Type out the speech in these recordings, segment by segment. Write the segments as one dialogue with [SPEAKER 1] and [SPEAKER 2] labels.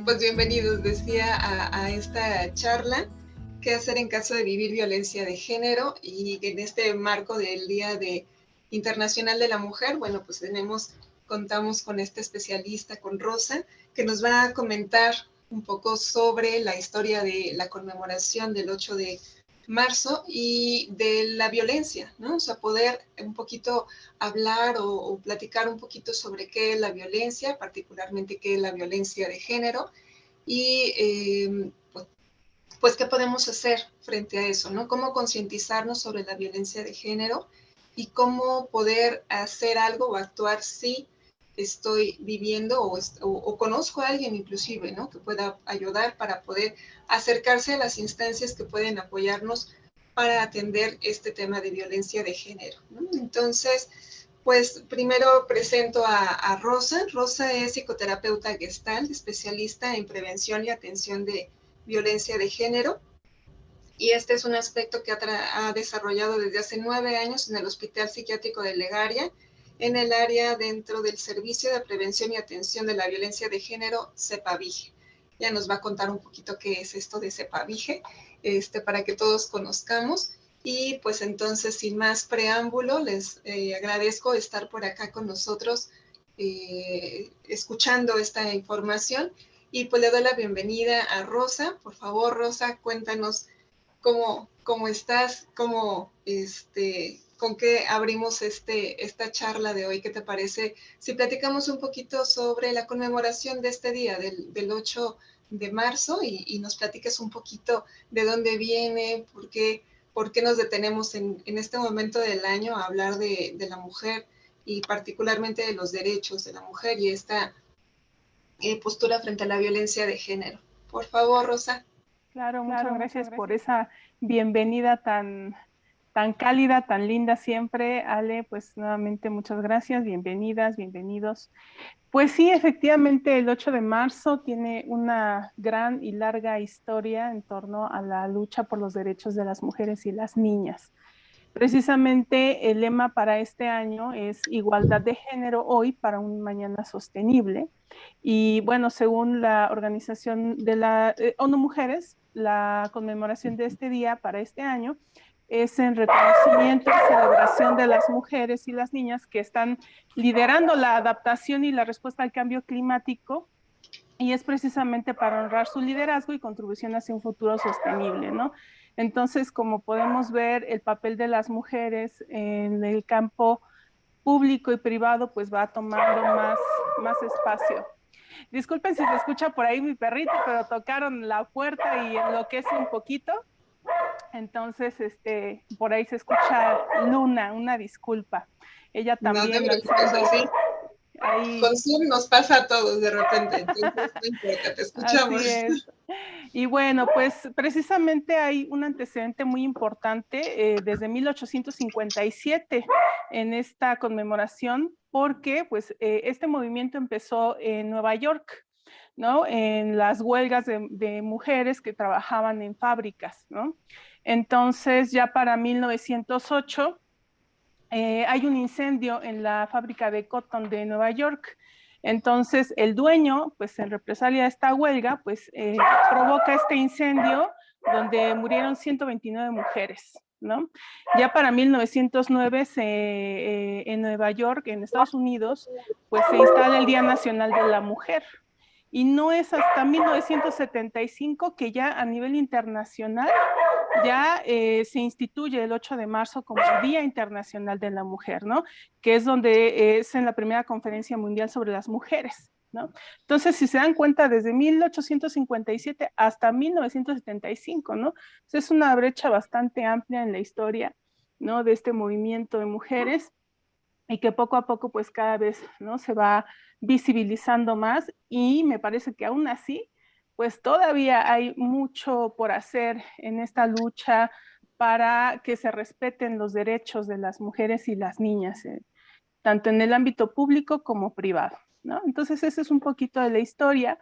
[SPEAKER 1] Pues bienvenidos, decía, a esta charla, qué hacer en caso de vivir violencia de género, y en este marco del Internacional de la Mujer, bueno, pues contamos con este especialista, con Rosa, que nos va a comentar un poco sobre la historia de la conmemoración del 8 de marzo y de la violencia, ¿no? O sea, poder un poquito hablar o platicar un poquito sobre qué es la violencia, particularmente qué es la violencia de género, y pues qué podemos hacer frente a eso, ¿no? Cómo concientizarnos sobre la violencia de género y cómo poder hacer algo o actuar si estoy viviendo o conozco a alguien inclusive, ¿no? Que pueda ayudar para poder acercarse a las instancias que pueden apoyarnos para atender este tema de violencia de género, ¿no? Entonces, pues primero presento a Rosa. Rosa es psicoterapeuta Gestalt, especialista en prevención y atención de violencia de género, y este es un aspecto que ha desarrollado desde hace 9 años en el Hospital Psiquiátrico de Legaria, en el área dentro del Servicio de Prevención y Atención de la Violencia de Género, CEPAVIGE. Ya nos va a contar un poquito qué es esto de CEPAVIGE, para que todos conozcamos. Y pues entonces, sin más preámbulo, les agradezco estar por acá con nosotros, escuchando esta información. Y pues le doy la bienvenida a Rosa. Por favor, Rosa, cuéntanos cómo estás, con qué abrimos esta charla de hoy. ¿Qué te parece si platicamos un poquito sobre la conmemoración de este día, del 8 de marzo, y nos platiques un poquito de dónde viene, por qué nos detenemos en este momento del año a hablar de la mujer y particularmente de los derechos de la mujer y esta postura frente a la violencia de género? Por favor, Rosa.
[SPEAKER 2] Claro, muchas gracias por esa bienvenida tan cálida, tan linda siempre, Ale. Pues nuevamente muchas gracias, bienvenidas, bienvenidos. Pues sí, efectivamente el 8 de marzo tiene una gran y larga historia en torno a la lucha por los derechos de las mujeres y las niñas. Precisamente el lema para este año es igualdad de género hoy para un mañana sostenible. Y bueno, según la Organización de la ONU Mujeres, la conmemoración de este día para este año es en reconocimiento y celebración de las mujeres y las niñas que están liderando la adaptación y la respuesta al cambio climático, y es precisamente para honrar su liderazgo y contribución hacia un futuro sostenible, ¿no? Entonces, como podemos ver, el papel de las mujeres en el campo público y privado pues va tomando más espacio. Disculpen si se escucha por ahí mi perrito, pero tocaron la puerta y enloquece un poquito. Entonces, por ahí se escucha Luna, una disculpa. Ella también
[SPEAKER 1] No te preocupes, sí.
[SPEAKER 2] ahí.
[SPEAKER 1] Con Zoom nos pasa a todos de repente, entonces no importa, te escuchamos.
[SPEAKER 2] Así es. Y bueno, pues precisamente hay un antecedente muy importante desde 1857 en esta conmemoración, porque pues este movimiento empezó en Nueva York, ¿no? En las huelgas de mujeres que trabajaban en fábricas, ¿no? Entonces ya para 1908 hay un incendio en la fábrica de cotton de Nueva York. Entonces el dueño, pues en represalia a esta huelga, pues provoca este incendio donde murieron 129 mujeres, ¿no? Ya para 1909 en Nueva York, en Estados Unidos, pues se instala el Día Nacional de la Mujer. Y no es hasta 1975 que ya a nivel internacional ya se instituye el 8 de marzo como el Día Internacional de la Mujer, ¿no? Que es donde es en la primera conferencia mundial sobre las mujeres, ¿no? Entonces, si se dan cuenta, desde 1857 hasta 1975, ¿no? Entonces, es una brecha bastante amplia en la historia, ¿no? De este movimiento de mujeres, y que poco a poco, pues cada vez, ¿no? Se va visibilizando más, y me parece que aún así, pues todavía hay mucho por hacer en esta lucha para que se respeten los derechos de las mujeres y las niñas, tanto en el ámbito público como privado, ¿no? Entonces, ese es un poquito de la historia.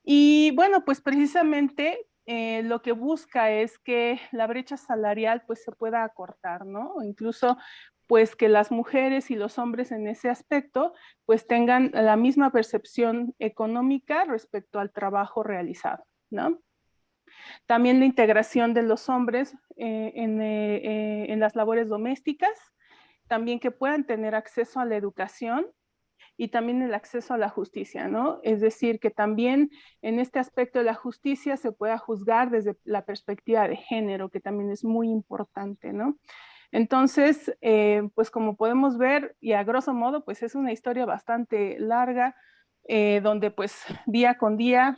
[SPEAKER 2] Y bueno, pues precisamente lo que busca es que la brecha salarial pues se pueda acortar, ¿no? O incluso pues que las mujeres y los hombres en ese aspecto pues tengan la misma percepción económica respecto al trabajo realizado, ¿no? También la integración de los hombres en las labores domésticas, también que puedan tener acceso a la educación y también el acceso a la justicia, ¿no? Es decir, que también en este aspecto de la justicia se pueda juzgar desde la perspectiva de género, que también es muy importante, ¿no? Entonces, pues como podemos ver, y a grosso modo, pues es una historia bastante larga, donde pues día con día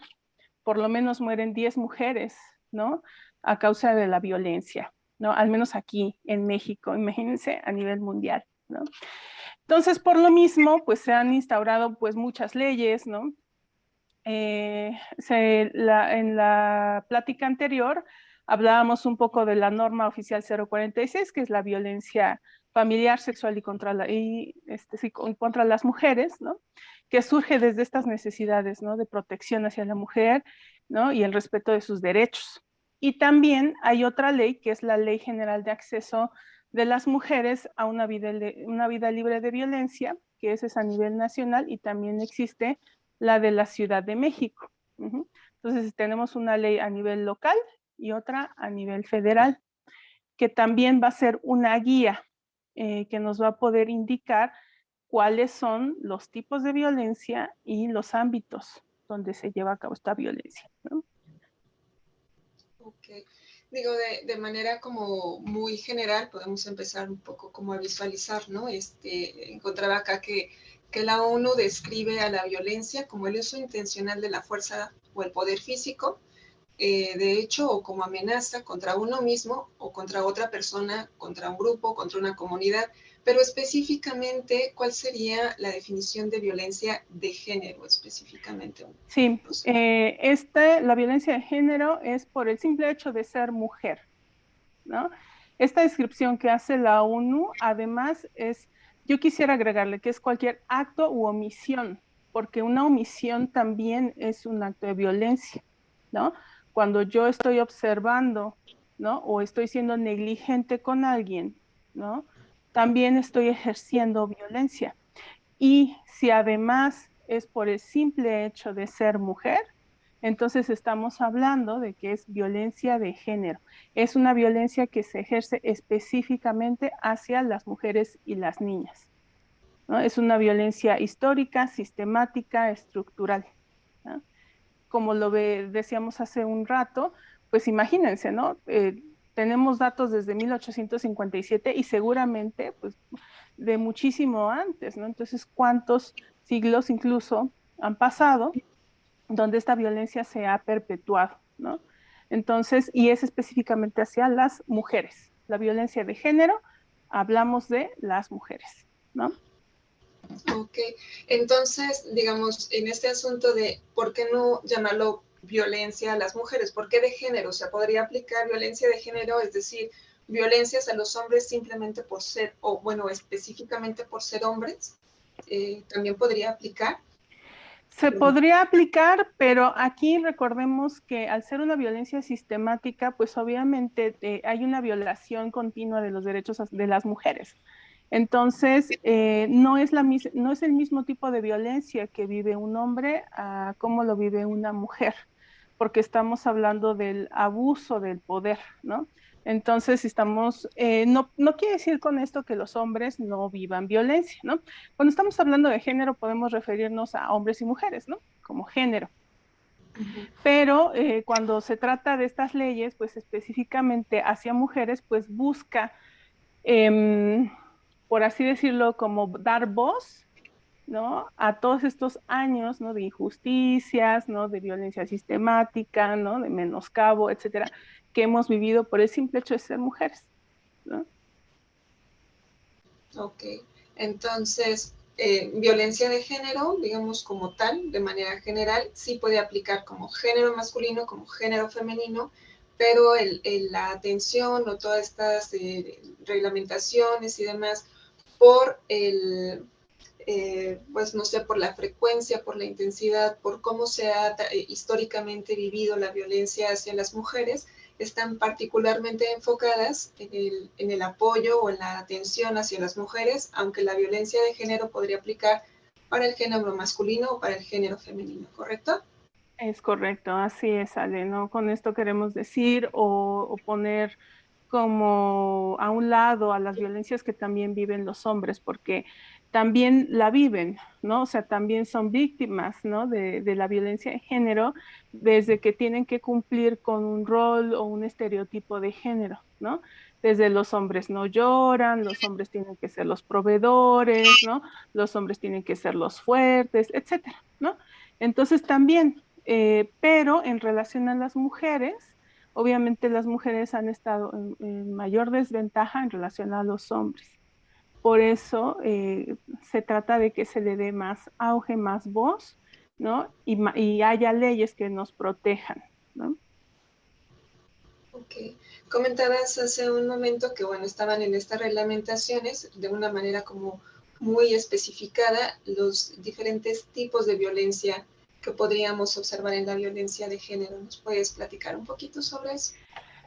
[SPEAKER 2] por lo menos mueren 10 mujeres, ¿no? A causa de la violencia, ¿no? Al menos aquí en México, imagínense a nivel mundial, ¿no? Entonces, por lo mismo, pues se han instaurado pues muchas leyes, ¿no? En la plática anterior hablábamos un poco de la norma oficial 046, que es la violencia familiar, sexual y contra las mujeres, ¿no? Que surge desde estas necesidades, ¿no? De protección hacia la mujer, ¿no? Y el respeto de sus derechos. Y también hay otra ley, que es la Ley General de Acceso de las Mujeres a una vida libre de violencia, que ese es a nivel nacional, y también existe la de la Ciudad de México. Entonces tenemos una ley a nivel local y otra a nivel federal, que también va a ser una guía que nos va a poder indicar cuáles son los tipos de violencia y los ámbitos donde se lleva a cabo esta violencia, ¿no?
[SPEAKER 1] Ok. Digo, de manera como muy general, podemos empezar un poco como a visualizar, ¿no? Encontraba acá que la ONU describe a la violencia como el uso intencional de la fuerza o el poder físico, de hecho, o como amenaza contra uno mismo o contra otra persona, contra un grupo, contra una comunidad, pero específicamente, ¿cuál sería la definición de violencia de género específicamente?
[SPEAKER 2] Sí,
[SPEAKER 1] No sé.
[SPEAKER 2] la violencia de género es por el simple hecho de ser mujer, ¿no? Esta descripción que hace la ONU, además, yo quisiera agregarle que es cualquier acto u omisión, porque una omisión también es un acto de violencia, ¿no? Cuando yo estoy observando, ¿no? O estoy siendo negligente con alguien, ¿no? También estoy ejerciendo violencia. Y si además es por el simple hecho de ser mujer, entonces estamos hablando de que es violencia de género. Es una violencia que se ejerce específicamente hacia las mujeres y las niñas, ¿no? Es una violencia histórica, sistemática, estructural, ¿no? Como decíamos hace un rato, pues imagínense, ¿no? Tenemos datos desde 1857 y seguramente, pues, de muchísimo antes, ¿no? Entonces, ¿cuántos siglos incluso han pasado donde esta violencia se ha perpetuado, ¿no? Entonces, y es específicamente hacia las mujeres. La violencia de género, hablamos de las mujeres, ¿no?
[SPEAKER 1] Ok, entonces, digamos, en este asunto de por qué no llamarlo violencia a las mujeres, ¿por qué de género? O sea, podría aplicar violencia de género, es decir, violencias a los hombres simplemente por ser, o bueno, específicamente por ser hombres, también podría aplicar.
[SPEAKER 2] Se podría aplicar, pero aquí recordemos que al ser una violencia sistemática, pues obviamente hay una violación continua de los derechos de las mujeres. Entonces, no es el mismo tipo de violencia que vive un hombre a cómo lo vive una mujer, porque estamos hablando del abuso del poder, ¿no? Entonces, no quiere decir con esto que los hombres no vivan violencia, ¿no? Cuando estamos hablando de género, podemos referirnos a hombres y mujeres, ¿no? Como género. Pero cuando se trata de estas leyes, pues específicamente hacia mujeres, pues busca, por así decirlo, como dar voz, ¿no? A todos estos años, ¿no? De injusticias, ¿no? De violencia sistemática, ¿no? De menoscabo, etcétera, que hemos vivido por el simple hecho de ser mujeres, ¿no?
[SPEAKER 1] Ok, entonces, violencia de género, digamos como tal, de manera general, sí puede aplicar como género masculino, como género femenino, pero la atención o todas estas reglamentaciones y demás por pues no sé, por la frecuencia, por la intensidad, por cómo se ha históricamente vivido la violencia hacia las mujeres, están particularmente enfocadas en el apoyo o en la atención hacia las mujeres, aunque la violencia de género podría aplicar para el género masculino o para el género femenino, ¿correcto?
[SPEAKER 2] Es correcto, así es, Ale, ¿no? Con esto queremos decir o poner como a un lado a las violencias que también viven los hombres, porque también la viven, ¿no? O sea, también son víctimas, ¿no? De la violencia de género desde que tienen que cumplir con un rol o un estereotipo de género, ¿no? Desde los hombres no lloran, los hombres tienen que ser los proveedores, ¿no? Los hombres tienen que ser los fuertes, etcétera, ¿no? Entonces también pero en relación a las mujeres, obviamente las mujeres han estado en mayor desventaja en relación a los hombres. Por eso se trata de que se le dé más auge, más voz, ¿no? Y haya leyes que nos protejan, ¿no?
[SPEAKER 1] Ok. Comentabas hace un momento que, bueno, estaban en estas reglamentaciones de una manera como muy especificada los diferentes tipos de violencia que podríamos observar en la violencia de género. ¿Nos puedes platicar un poquito sobre eso?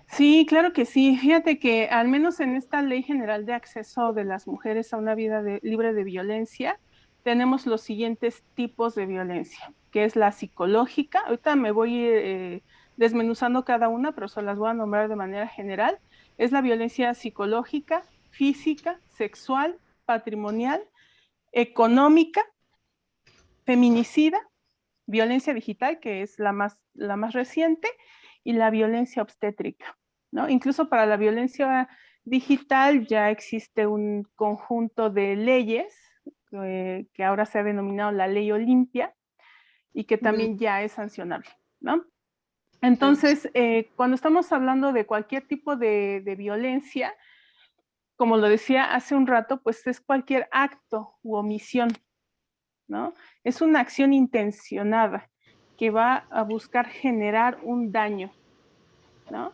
[SPEAKER 2] Sí, claro que sí. Fíjate que al menos en esta Ley General de Acceso de las Mujeres a una vida libre de violencia, tenemos los siguientes tipos de violencia, que es la psicológica. Ahorita me voy desmenuzando cada una, pero se las voy a nombrar de manera general. Es la violencia psicológica, física, sexual, patrimonial, económica, feminicida, violencia digital, que es la más reciente, y la violencia obstétrica, ¿no? Incluso para la violencia digital ya existe un conjunto de leyes que ahora se ha denominado la Ley Olimpia y que también ya es sancionable, ¿no? Entonces, cuando estamos hablando de cualquier tipo de violencia, como lo decía hace un rato, pues es cualquier acto u omisión, ¿no? Es una acción intencionada que va a buscar generar un daño, ¿no?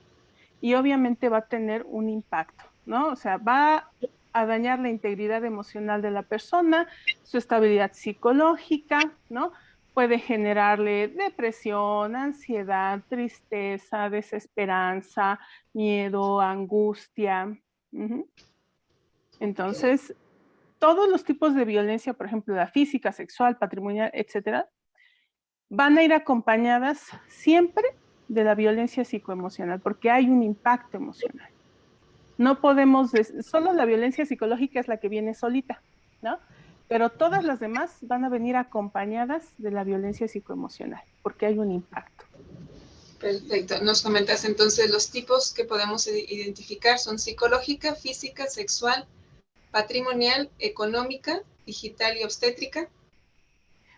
[SPEAKER 2] Y obviamente va a tener un impacto, ¿no? O sea, va a dañar la integridad emocional de la persona, su estabilidad psicológica, ¿no? Puede generarle depresión, ansiedad, tristeza, desesperanza, miedo, angustia. Entonces, todos los tipos de violencia, por ejemplo, la física, sexual, patrimonial, etcétera, van a ir acompañadas siempre de la violencia psicoemocional, porque hay un impacto emocional. No podemos, solo la violencia psicológica es la que viene solita, ¿no? Pero todas las demás van a venir acompañadas de la violencia psicoemocional, porque hay un impacto.
[SPEAKER 1] Perfecto. Nos comentas entonces los tipos que podemos identificar son psicológica, física, sexual, patrimonial, económica, digital y obstétrica.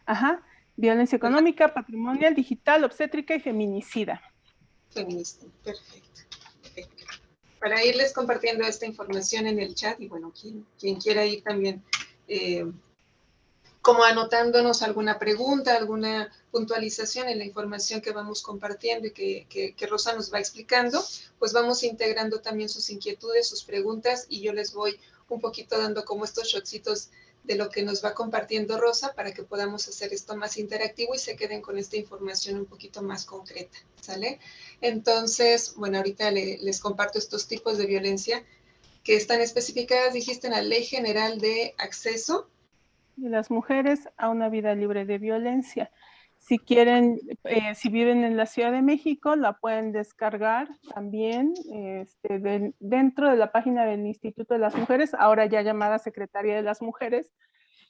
[SPEAKER 2] Ajá, violencia
[SPEAKER 1] ¿Verdad?
[SPEAKER 2] económica, patrimonial, digital, obstétrica y feminicida.
[SPEAKER 1] Feminista. Perfecto. Perfecto. Para irles compartiendo esta información en el chat y bueno, quien quiera ir también como anotándonos alguna pregunta, alguna puntualización en la información que vamos compartiendo y que Rosa nos va explicando, pues vamos integrando también sus inquietudes, sus preguntas y yo les voy un poquito dando como estos shotcitos de lo que nos va compartiendo Rosa para que podamos hacer esto más interactivo y se queden con esta información un poquito más concreta, ¿sale? Entonces, bueno, ahorita les comparto estos tipos de violencia que están especificadas, dijiste, en la Ley General de Acceso
[SPEAKER 2] De las mujeres a una vida libre de violencia. Si quieren, si viven en la Ciudad de México, la pueden descargar también dentro de la página del Instituto de las Mujeres, ahora ya llamada Secretaría de las Mujeres.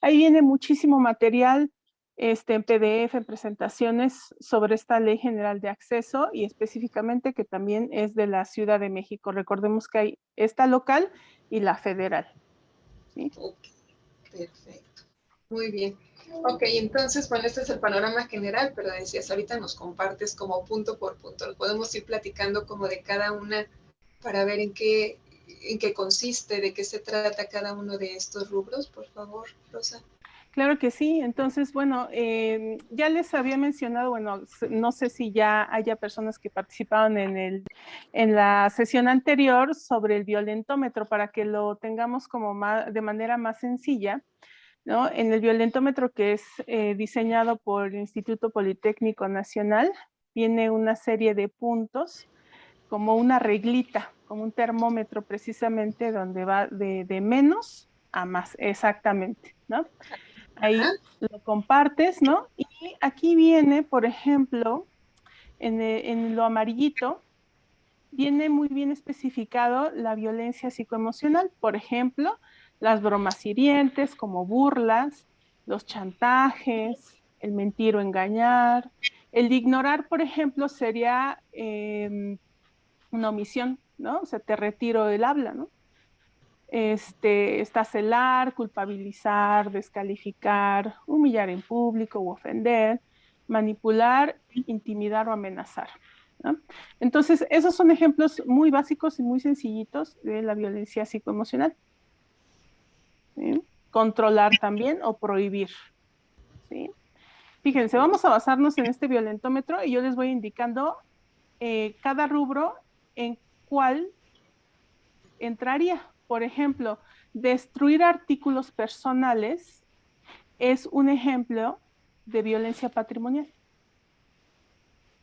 [SPEAKER 2] Ahí viene muchísimo material en PDF, en presentaciones sobre esta Ley General de Acceso y específicamente que también es de la Ciudad de México. Recordemos que hay esta local y la federal, ¿sí?
[SPEAKER 1] Ok, perfecto. Muy bien. Ok, entonces, bueno, este es el panorama general, pero decías, ahorita nos compartes como punto por punto. Lo podemos ir platicando como de cada una para ver en qué consiste, de qué se trata cada uno de estos rubros, por favor, Rosa.
[SPEAKER 2] Claro que sí. Entonces, bueno, ya les había mencionado, bueno, no sé si ya haya personas que participaron en la sesión anterior sobre el violentómetro para que lo tengamos como de manera más sencilla, ¿no? En el violentómetro que es diseñado por el Instituto Politécnico Nacional, tiene una serie de puntos como una reglita, como un termómetro precisamente donde va de menos a más, exactamente, ¿no? Ahí lo compartes, ¿no? Y aquí viene, por ejemplo, en lo amarillito, viene muy bien especificado la violencia psicoemocional. Por ejemplo, las bromas hirientes como burlas, los chantajes, el mentir o engañar. El de ignorar, por ejemplo, sería una omisión, ¿no? O sea, te retiro el habla, ¿no? Está celar, culpabilizar, descalificar, humillar en público u ofender, manipular, intimidar o amenazar, ¿no? Entonces, esos son ejemplos muy básicos y muy sencillitos de la violencia psicoemocional. ¿Sí? Controlar también o prohibir. ¿Sí? Fíjense, vamos a basarnos en este violentómetro y yo les voy indicando cada rubro en cuál entraría. Por ejemplo, destruir artículos personales es un ejemplo de violencia patrimonial.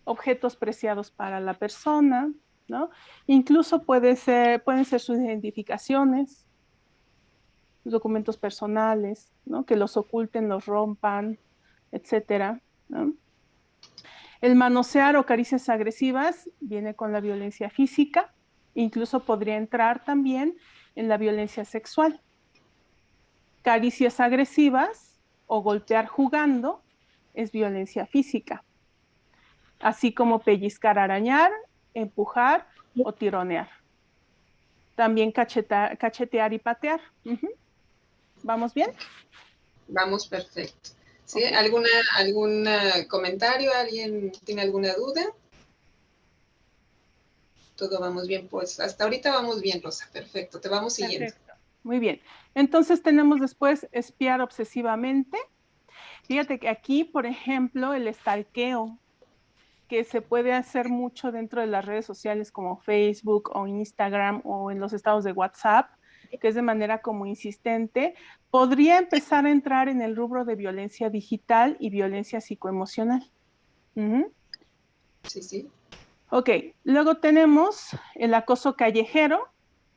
[SPEAKER 2] Objetos preciados para la persona, ¿no? Incluso pueden ser sus identificaciones, documentos personales, ¿no? Que los oculten, los rompan, etcétera, ¿no? El manosear o caricias agresivas viene con la violencia física, incluso podría entrar también en la violencia sexual. Caricias agresivas o golpear jugando es violencia física, así como pellizcar, arañar, empujar o tironear. También cachetear y patear. ¿Vamos bien?
[SPEAKER 1] Vamos perfecto. ¿Sí?
[SPEAKER 2] Okay.
[SPEAKER 1] ¿Algún comentario? ¿Alguien tiene alguna duda? Todo vamos bien, pues hasta ahorita vamos bien, Rosa. Perfecto, te vamos siguiendo.
[SPEAKER 2] Perfecto. Muy bien. Entonces tenemos después espiar obsesivamente. Fíjate que aquí, por ejemplo, el stalkeo, que se puede hacer mucho dentro de las redes sociales como Facebook o Instagram o en los estados de WhatsApp, que es de manera como insistente, podría empezar a entrar en el rubro de violencia digital y violencia psicoemocional.
[SPEAKER 1] Sí, sí.
[SPEAKER 2] Ok, luego tenemos el acoso callejero,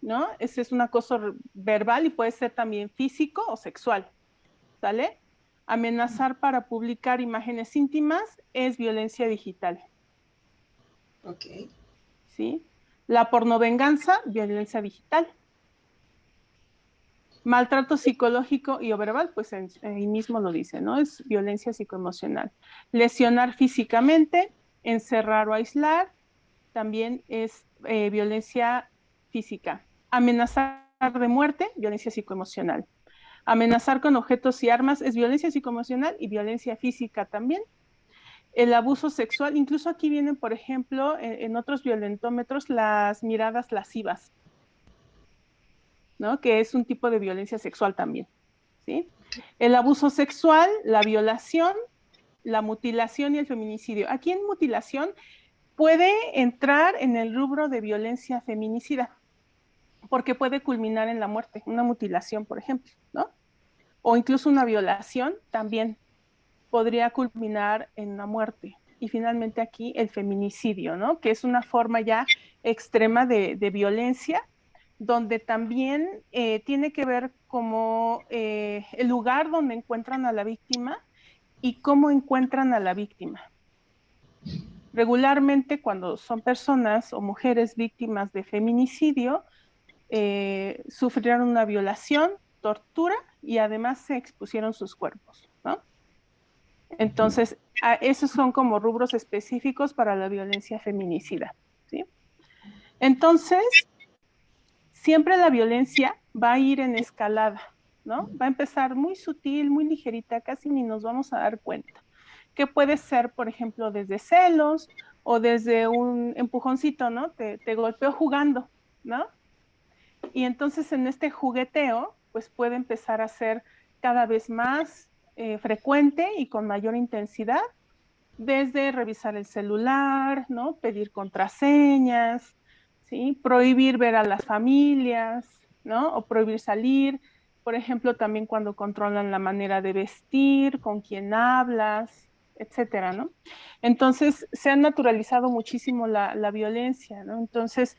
[SPEAKER 2] ¿no? Ese es un acoso verbal y puede ser también físico o sexual, ¿sale? Amenazar para publicar imágenes íntimas es violencia digital.
[SPEAKER 1] Ok.
[SPEAKER 2] ¿Sí? La pornovenganza, violencia digital. Maltrato psicológico y o verbal, pues ahí mismo lo dice, ¿no? Es violencia psicoemocional. Lesionar físicamente, encerrar o aislar, también es violencia física. Amenazar de muerte, violencia psicoemocional. Amenazar con objetos y armas es violencia psicoemocional y violencia física también. El abuso sexual, incluso aquí vienen, por ejemplo, en otros violentómetros, las miradas lascivas, ¿no? Que es un tipo de violencia sexual también, ¿sí? El abuso sexual, la violación, la mutilación y el feminicidio. Aquí en mutilación puede entrar en el rubro de violencia feminicida, porque puede culminar en la muerte, una mutilación, por ejemplo, ¿no? O incluso una violación también podría culminar en una muerte. Y finalmente aquí el feminicidio, ¿no? Que es una forma ya extrema de violencia, donde también tiene que ver como el lugar donde encuentran a la víctima y cómo encuentran a la víctima. Regularmente cuando son personas o mujeres víctimas de feminicidio, sufrieron una violación, tortura y además se expusieron sus cuerpos, ¿no? Entonces, esos son como rubros específicos para la violencia feminicida, ¿sí? Entonces, siempre la violencia va a ir en escalada, ¿no? Va a empezar muy sutil, muy ligerita, casi ni nos vamos a dar cuenta. Que puede ser, por ejemplo, desde celos o desde un empujoncito, ¿no? Te golpeo jugando, ¿no? Y entonces en este jugueteo, pues puede empezar a ser cada vez más frecuente y con mayor intensidad, desde revisar el celular, ¿no? Pedir contraseñas, ¿sí? Prohibir ver a las familias, ¿no? O prohibir salir. Por ejemplo, también cuando controlan la manera de vestir, con quién hablas, etcétera, ¿no? Entonces, se ha naturalizado muchísimo la violencia, ¿no? Entonces,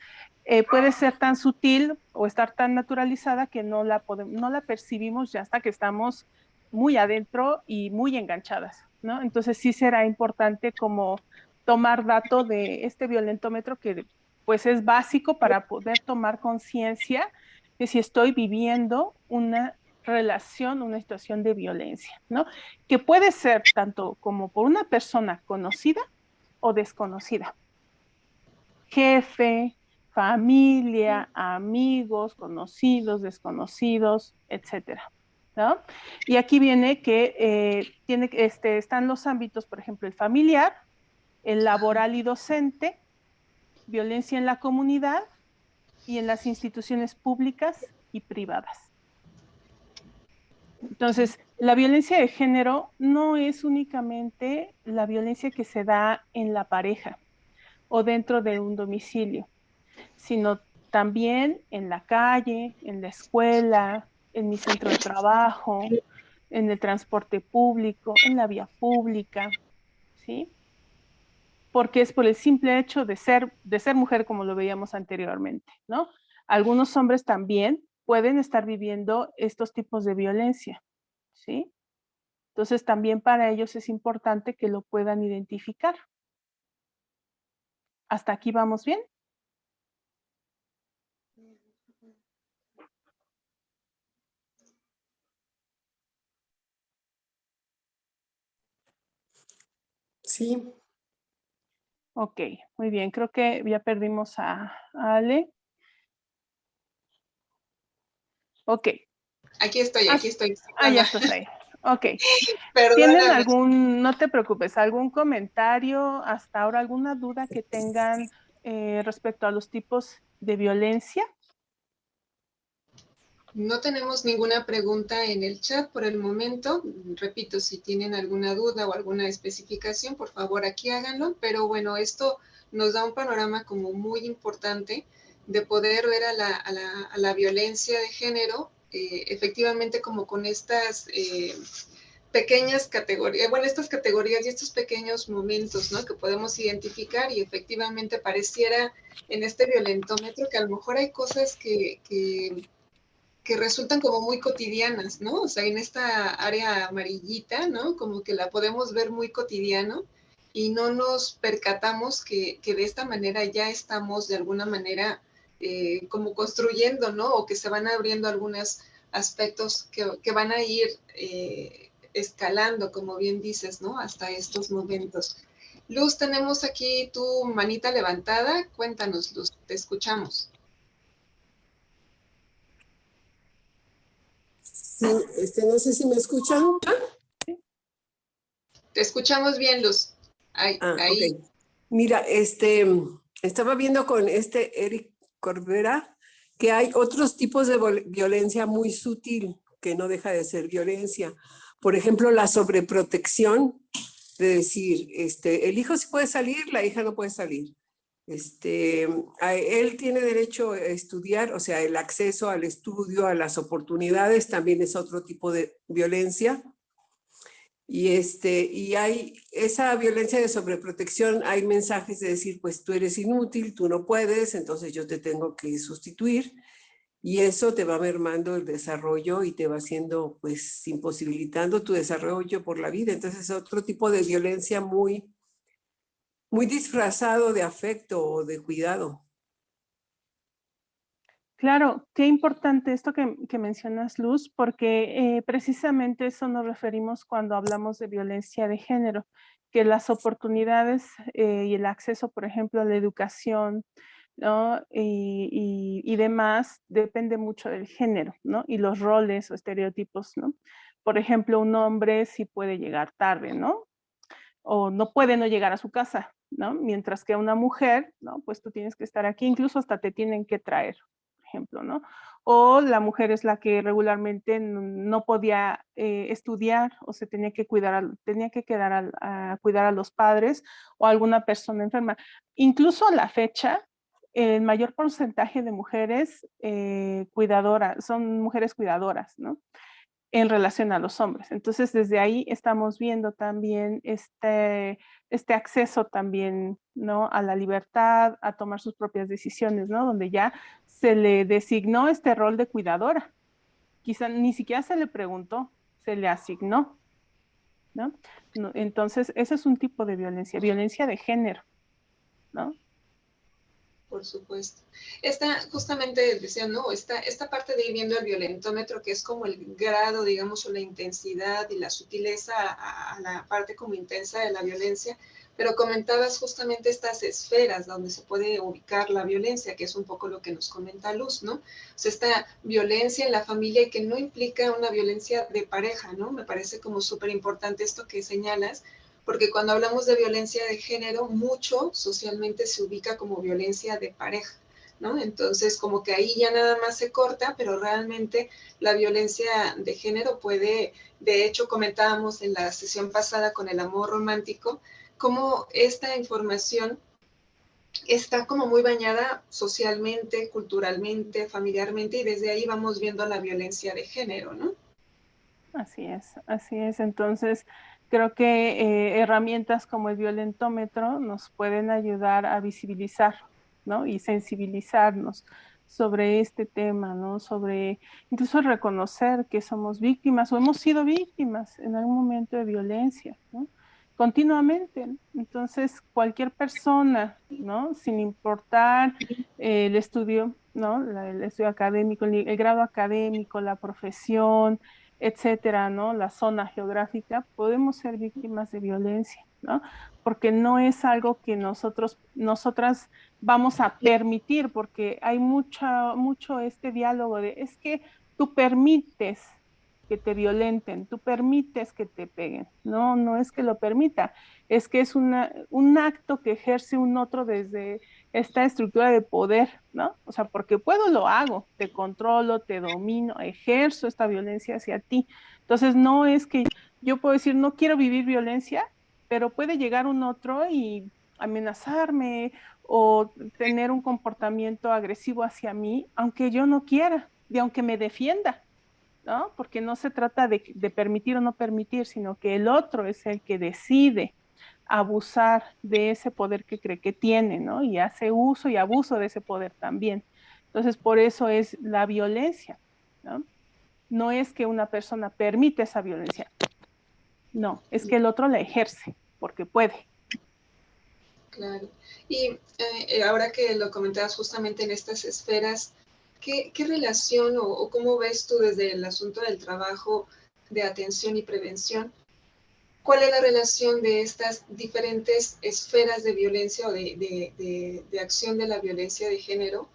[SPEAKER 2] puede ser tan sutil o estar tan naturalizada que no la percibimos ya hasta que estamos muy adentro y muy enganchadas, ¿no? Entonces, sí será importante como tomar dato de este violentómetro que pues es básico para poder tomar conciencia de si estoy viviendo una relación, una situación de violencia, ¿no? Que puede ser tanto como por una persona conocida o desconocida. Jefe, familia, amigos, conocidos, desconocidos, etcétera, ¿no? Y aquí viene que están los ámbitos, por ejemplo, el familiar, el laboral y docente, violencia en la comunidad y en las instituciones públicas y privadas. Entonces, la violencia de género no es únicamente la violencia que se da en la pareja o dentro de un domicilio, sino también en la calle, en la escuela, en mi centro de trabajo, en el transporte público, en la vía pública, ¿sí? Porque es por el simple hecho de ser mujer, como lo veíamos anteriormente, ¿no? Algunos hombres también pueden estar viviendo estos tipos de violencia, ¿sí? Entonces también para ellos es importante que lo puedan identificar. ¿Hasta aquí vamos bien?
[SPEAKER 3] Sí.
[SPEAKER 2] Ok, muy bien. Creo que ya perdimos a Ale. Ok.
[SPEAKER 1] Aquí estoy, aquí estoy.
[SPEAKER 2] Ya
[SPEAKER 1] Ana,
[SPEAKER 2] estás ahí. Ok. ¿Tienen
[SPEAKER 1] perdóname.
[SPEAKER 2] no te preocupes, algún comentario hasta ahora, alguna duda que tengan respecto a los tipos de violencia?
[SPEAKER 1] No tenemos ninguna pregunta en el chat por el momento. Repito, si tienen alguna duda o alguna especificación, por favor aquí háganlo. Pero bueno, esto nos da un panorama como muy importante de poder ver a la violencia de género, efectivamente como con estas pequeñas categorías, bueno, estas categorías y estos pequeños momentos, ¿no? Que podemos identificar y efectivamente pareciera en este violentómetro que a lo mejor hay cosas que resultan como muy cotidianas, ¿no? O sea, en esta área amarillita, ¿no? Como que la podemos ver muy cotidiano y no nos percatamos que de esta manera ya estamos de alguna manera como construyendo, ¿no? O que se van abriendo algunos aspectos que van a ir escalando, como bien dices, ¿no? Hasta estos momentos. Luz, tenemos aquí tu manita levantada. Cuéntanos, Luz, te escuchamos.
[SPEAKER 3] Sí, no sé si me escuchan.
[SPEAKER 1] Te escuchamos bien, Luz. Ahí.
[SPEAKER 3] Ok. Mira, estaba viendo con Eric Corbera que hay otros tipos de violencia muy sutil que no deja de ser violencia. Por ejemplo, la sobreprotección de decir, el hijo sí puede salir, la hija no puede salir. Él tiene derecho a estudiar, o sea, el acceso al estudio, a las oportunidades también es otro tipo de violencia. Y hay esa violencia de sobreprotección, hay mensajes de decir, pues tú eres inútil, tú no puedes, entonces yo te tengo que sustituir. Y eso te va mermando el desarrollo y te va haciendo, pues, imposibilitando tu desarrollo por la vida. Entonces es otro tipo de violencia muy, muy disfrazado de afecto o de cuidado.
[SPEAKER 2] Claro, qué importante esto que mencionas, Luz, porque precisamente eso nos referimos cuando hablamos de violencia de género, que las oportunidades y el acceso, por ejemplo, a la educación, ¿no? Y demás depende mucho del género, ¿no? Y los roles o estereotipos, ¿no? Por ejemplo, un hombre sí puede llegar tarde, ¿no? O no puede no llegar a su casa, ¿no? Mientras que una mujer, ¿no? Pues tú tienes que estar aquí, incluso hasta te tienen que traer, por ejemplo, ¿no? O la mujer es la que regularmente no podía estudiar o se tenía que tenía que quedar a cuidar a los padres o a alguna persona enferma. Incluso a la fecha, el mayor porcentaje de mujeres cuidadoras, son mujeres cuidadoras, ¿no? en relación a los hombres. Entonces, desde ahí estamos viendo también este acceso también, ¿no? A la libertad, a tomar sus propias decisiones, ¿no? Donde ya se le designó este rol de cuidadora. Quizá ni siquiera se le preguntó, se le asignó, ¿no? Entonces, ese es un tipo de violencia de género, ¿no?
[SPEAKER 1] Por supuesto. Justamente decía, ¿no? Esta parte de ir viendo el violentómetro, que es como el grado, digamos, o la intensidad y la sutileza a la parte como intensa de la violencia, pero comentabas justamente estas esferas donde se puede ubicar la violencia, que es un poco lo que nos comenta Luz, ¿no? O sea, esta violencia en la familia y que no implica una violencia de pareja, ¿no? Me parece como súper importante esto que señalas, porque cuando hablamos de violencia de género, mucho socialmente se ubica como violencia de pareja, ¿no? Entonces, como que ahí ya nada más se corta, pero realmente la violencia de género puede, de hecho, comentábamos en la sesión pasada con el amor romántico, cómo esta información está como muy bañada socialmente, culturalmente, familiarmente, y desde ahí vamos viendo la violencia de género, ¿no?
[SPEAKER 2] Así es, así es. Entonces, creo que herramientas como el violentómetro nos pueden ayudar a visibilizar, ¿no? Y sensibilizarnos sobre este tema, ¿no? Sobre incluso reconocer que somos víctimas o hemos sido víctimas en algún momento de violencia, ¿no? Continuamente, ¿no? Entonces, cualquier persona, ¿no? Sin importar el estudio, ¿no? El estudio académico, el grado académico, la profesión, etcétera, ¿no? La zona geográfica, podemos ser víctimas de violencia, ¿no? Porque no es algo que nosotras vamos a permitir, porque hay mucho este diálogo de, es que tú permites que te violenten, tú permites que te peguen. No, no es que lo permita, es que es un acto que ejerce un otro desde esta estructura de poder, ¿no? O sea, porque puedo, lo hago, te controlo, te domino, ejerzo esta violencia hacia ti. Entonces, no es que yo puedo decir, no quiero vivir violencia, pero puede llegar un otro y amenazarme o tener un comportamiento agresivo hacia mí, aunque yo no quiera, y aunque me defienda, ¿no? Porque no se trata de permitir o no permitir, sino que el otro es el que decide abusar de ese poder que cree que tiene, ¿no? Y hace uso y abuso de ese poder también. Entonces, por eso es la violencia, ¿no? No es que una persona permite esa violencia, no, es que el otro la ejerce porque puede.
[SPEAKER 1] Claro. Y ahora que lo comentabas justamente en estas esferas, ¿qué relación o cómo ves tú desde el asunto del trabajo de atención y prevención? ¿Cuál es la relación de estas diferentes esferas de violencia o de acción de la violencia de género?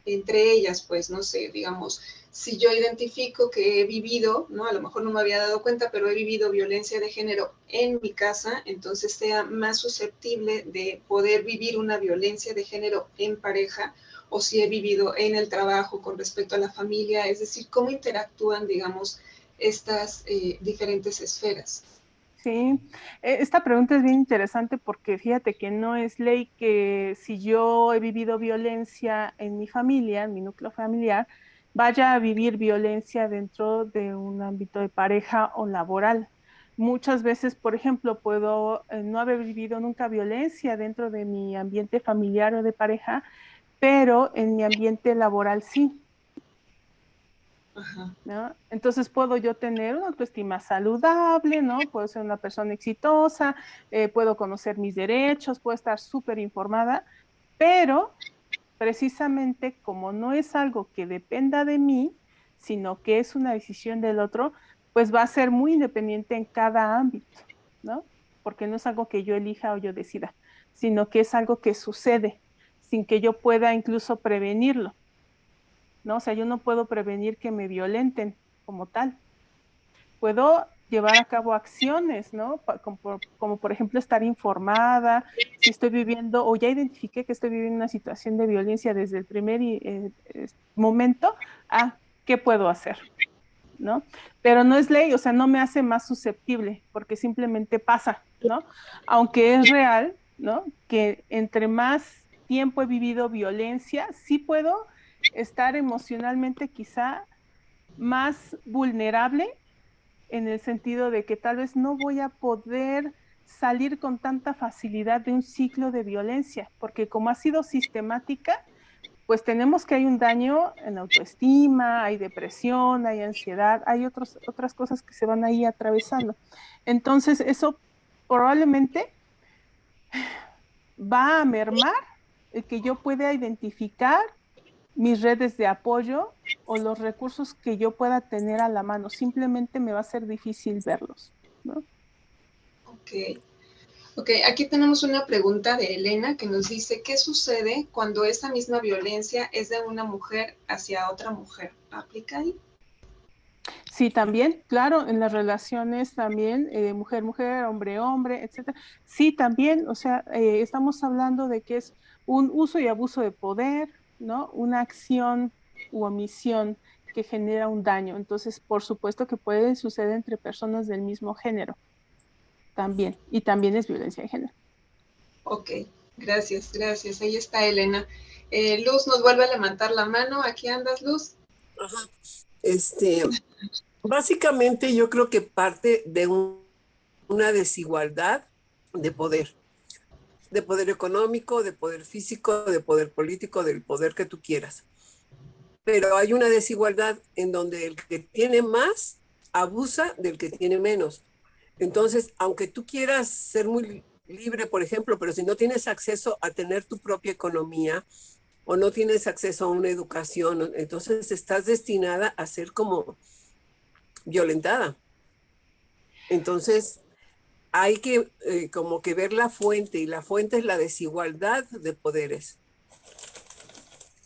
[SPEAKER 1] Entre ellas, pues, no sé, digamos, si yo identifico que he vivido, ¿no? A lo mejor no me había dado cuenta, pero he vivido violencia de género en mi casa, entonces sea más susceptible de poder vivir una violencia de género en pareja, o si he vivido en el trabajo con respecto a la familia, es decir, cómo interactúan, digamos, estas diferentes esferas.
[SPEAKER 2] Sí, esta pregunta es bien interesante porque fíjate que no es ley que si yo he vivido violencia en mi familia, en mi núcleo familiar, vaya a vivir violencia dentro de un ámbito de pareja o laboral. Muchas veces, por ejemplo, puedo no haber vivido nunca violencia dentro de mi ambiente familiar o de pareja, pero en mi ambiente laboral sí.
[SPEAKER 1] Ajá.
[SPEAKER 2] ¿No? Entonces puedo yo tener una autoestima saludable, ¿no? Puedo ser una persona exitosa, puedo conocer mis derechos, puedo estar súper informada, pero precisamente como no es algo que dependa de mí, sino que es una decisión del otro, pues va a ser muy independiente en cada ámbito, ¿no? Porque no es algo que yo elija o yo decida, sino que es algo que sucede sin que yo pueda incluso prevenirlo, ¿no? O sea, yo no puedo prevenir que me violenten como tal. Puedo llevar a cabo acciones, ¿no? Como por ejemplo estar informada, si estoy viviendo o ya identifiqué que estoy viviendo una situación de violencia desde el primer momento, ¿qué puedo hacer? ¿No? Pero no es ley, o sea, no me hace más susceptible, porque simplemente pasa, ¿no? Aunque es real, ¿no? Que entre más tiempo he vivido violencia, sí puedo estar emocionalmente quizá más vulnerable en el sentido de que tal vez no voy a poder salir con tanta facilidad de un ciclo de violencia, porque como ha sido sistemática, pues tenemos que hay un daño en autoestima, hay depresión, hay ansiedad, hay otras cosas que se van ahí atravesando. Entonces, eso probablemente va a mermar el que yo pueda identificar mis redes de apoyo o los recursos que yo pueda tener a la mano. Simplemente me va a ser difícil verlos, ¿no?
[SPEAKER 1] Ok. Ok, aquí tenemos una pregunta de Elena que nos dice, ¿qué sucede cuando esa misma violencia es de una mujer hacia otra mujer? ¿Aplica ahí?
[SPEAKER 2] Sí, también, claro, en las relaciones también, mujer-mujer, hombre-hombre, etcétera. Sí, también, o sea, estamos hablando de que es un uso y abuso de poder, ¿no? Una acción u omisión que genera un daño. Entonces, por supuesto que puede suceder entre personas del mismo género también, y también es violencia de género.
[SPEAKER 1] Ok, gracias, gracias. Ahí está Elena. Luz nos vuelve a levantar la mano. Aquí andas, Luz.
[SPEAKER 3] Ajá. Básicamente yo creo que parte de una desigualdad de poder económico, de poder físico, de poder político, del poder que tú quieras. Pero hay una desigualdad en donde el que tiene más abusa del que tiene menos. Entonces, aunque tú quieras ser muy libre, por ejemplo, pero si no tienes acceso a tener tu propia economía o no tienes acceso a una educación, entonces estás destinada a ser como violentada. Entonces, hay que como que ver la fuente y la fuente es la desigualdad de poderes.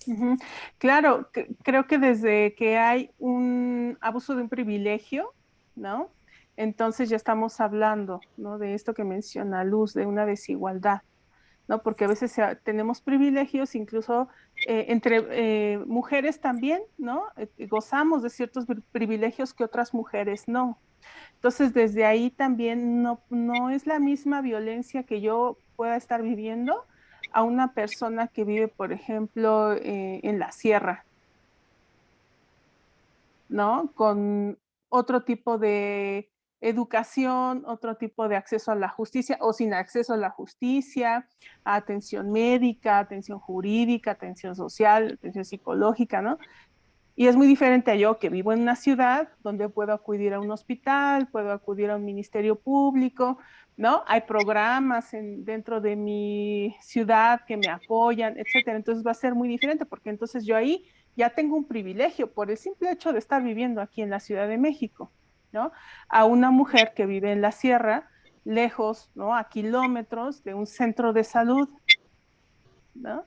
[SPEAKER 2] Ujú. Claro, creo que desde que hay un abuso de un privilegio, ¿no? Entonces ya estamos hablando, ¿no? De esto que menciona Luz, de una desigualdad, ¿no? Porque a veces tenemos privilegios, incluso entre mujeres también, ¿no? Gozamos de ciertos privilegios que otras mujeres no. Entonces, desde ahí también no es la misma violencia que yo pueda estar viviendo a una persona que vive, por ejemplo, en la sierra, ¿no? Con otro tipo de educación, otro tipo de acceso a la justicia o sin acceso a la justicia, a atención médica, atención jurídica, atención social, atención psicológica, ¿no? Y es muy diferente a yo que vivo en una ciudad donde puedo acudir a un hospital, puedo acudir a un ministerio público, ¿no? Hay programas dentro de mi ciudad que me apoyan, etcétera. Entonces va a ser muy diferente porque entonces yo ahí ya tengo un privilegio por el simple hecho de estar viviendo aquí en la Ciudad de México, ¿no? A una mujer que vive en la sierra, lejos, ¿no? A kilómetros de un centro de salud, ¿no?
[SPEAKER 1] Claro.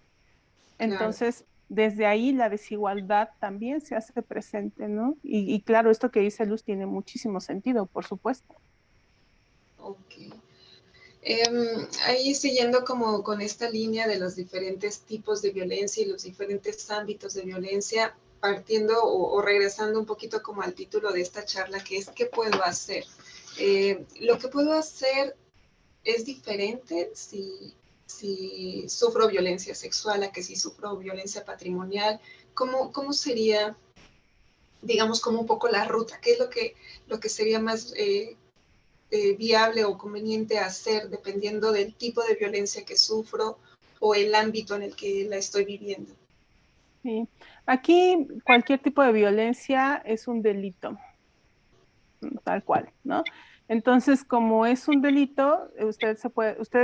[SPEAKER 2] Entonces, desde ahí la desigualdad también se hace presente, ¿no? Y claro, esto que dice Luz tiene muchísimo sentido, por supuesto.
[SPEAKER 1] Ok. Ahí siguiendo como con esta línea de los diferentes tipos de violencia y los diferentes ámbitos de violencia, partiendo o regresando un poquito como al título de esta charla, que es ¿qué puedo hacer? Lo que puedo hacer es diferente si sufro violencia sexual a que si sufro violencia patrimonial. ¿Cómo sería, digamos, como un poco la ruta? ¿Qué es lo que sería más viable o conveniente hacer dependiendo del tipo de violencia que sufro o el ámbito en el que la estoy viviendo?
[SPEAKER 2] Sí. Aquí cualquier tipo de violencia es un delito, tal cual, ¿no? Entonces, como es un delito, ustedes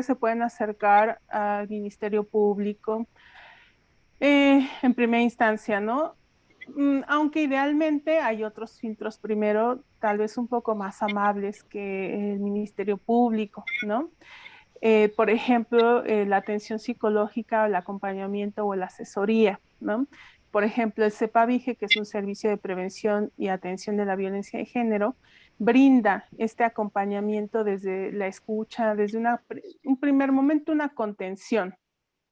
[SPEAKER 2] se pueden acercar al Ministerio Público en primera instancia, ¿no? Aunque idealmente hay otros filtros primero, tal vez un poco más amables que el Ministerio Público, ¿no? Por ejemplo, la atención psicológica, el acompañamiento o la asesoría, ¿no? Por ejemplo, el CEPAVIGE, que es un servicio de prevención y atención de la violencia de género, brinda este acompañamiento desde la escucha, desde un primer momento, una contención,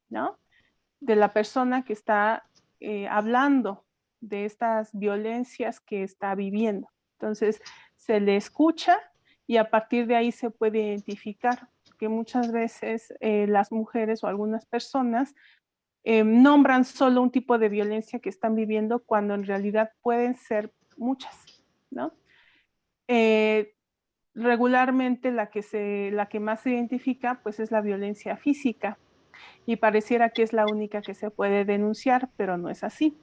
[SPEAKER 2] ¿no? De la persona que está hablando de estas violencias que está viviendo. Entonces, se le escucha y a partir de ahí se puede identificar que muchas veces las mujeres o algunas personas nombran solo un tipo de violencia que están viviendo cuando en realidad pueden ser muchas, ¿no? Regularmente la que más se identifica pues es la violencia física y pareciera que es la única que se puede denunciar, pero no es así.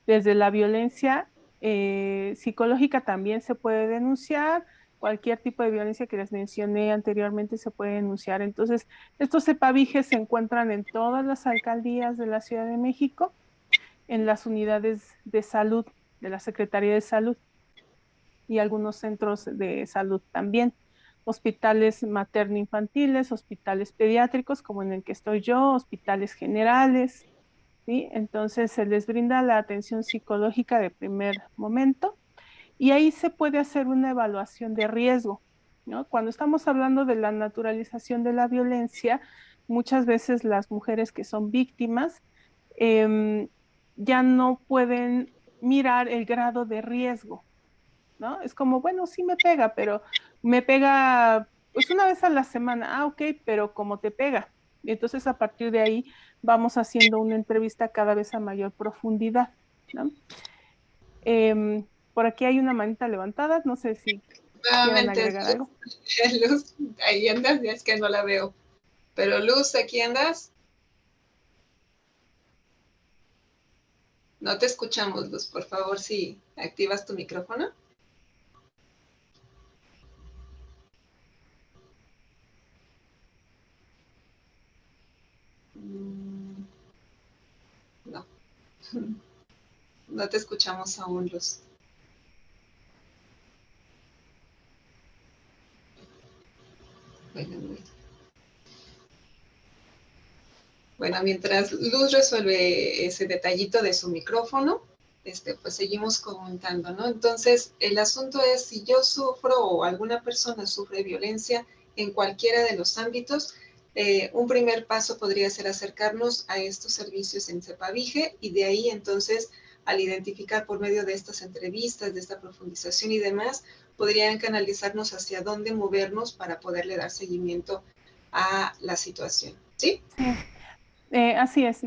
[SPEAKER 2] Desde la violencia psicológica también se puede denunciar, cualquier tipo de violencia que les mencioné anteriormente se puede denunciar. Entonces, estos CEPAVIGES se encuentran en todas las alcaldías de la Ciudad de México, en las unidades de salud de la Secretaría de Salud y algunos centros de salud también, hospitales materno-infantiles, hospitales pediátricos, como en el que estoy yo, hospitales generales, ¿sí? Entonces se les brinda la atención psicológica de primer momento y ahí se puede hacer una evaluación de riesgo, ¿no? Cuando estamos hablando de la naturalización de la violencia, muchas veces las mujeres que son víctimas ya no pueden mirar el grado de riesgo, ¿no? Es como, bueno, sí me pega, pero me pega pues una vez a la semana. Ah, ok, pero ¿cómo te pega? Y entonces a partir de ahí vamos haciendo una entrevista cada vez a mayor profundidad, ¿no? Por aquí hay una manita levantada, no sé si quieran
[SPEAKER 1] Nuevamente
[SPEAKER 2] agregar algo.
[SPEAKER 1] Luz, ahí andas, es que no la veo. Pero Luz, ¿aquí andas? No te escuchamos, Luz, por favor, si activas tu micrófono. No, no te escuchamos aún, Luz. Bueno, mientras Luz resuelve ese detallito de su micrófono, pues seguimos comentando, ¿no? Entonces, el asunto es si yo sufro o alguna persona sufre violencia en cualquiera de los ámbitos, un primer paso podría ser acercarnos a estos servicios en CEPAVIGE y de ahí entonces, al identificar por medio de estas entrevistas, de esta profundización y demás, podrían canalizarnos hacia dónde movernos para poderle dar seguimiento a la situación, ¿sí?
[SPEAKER 2] Sí. Así es.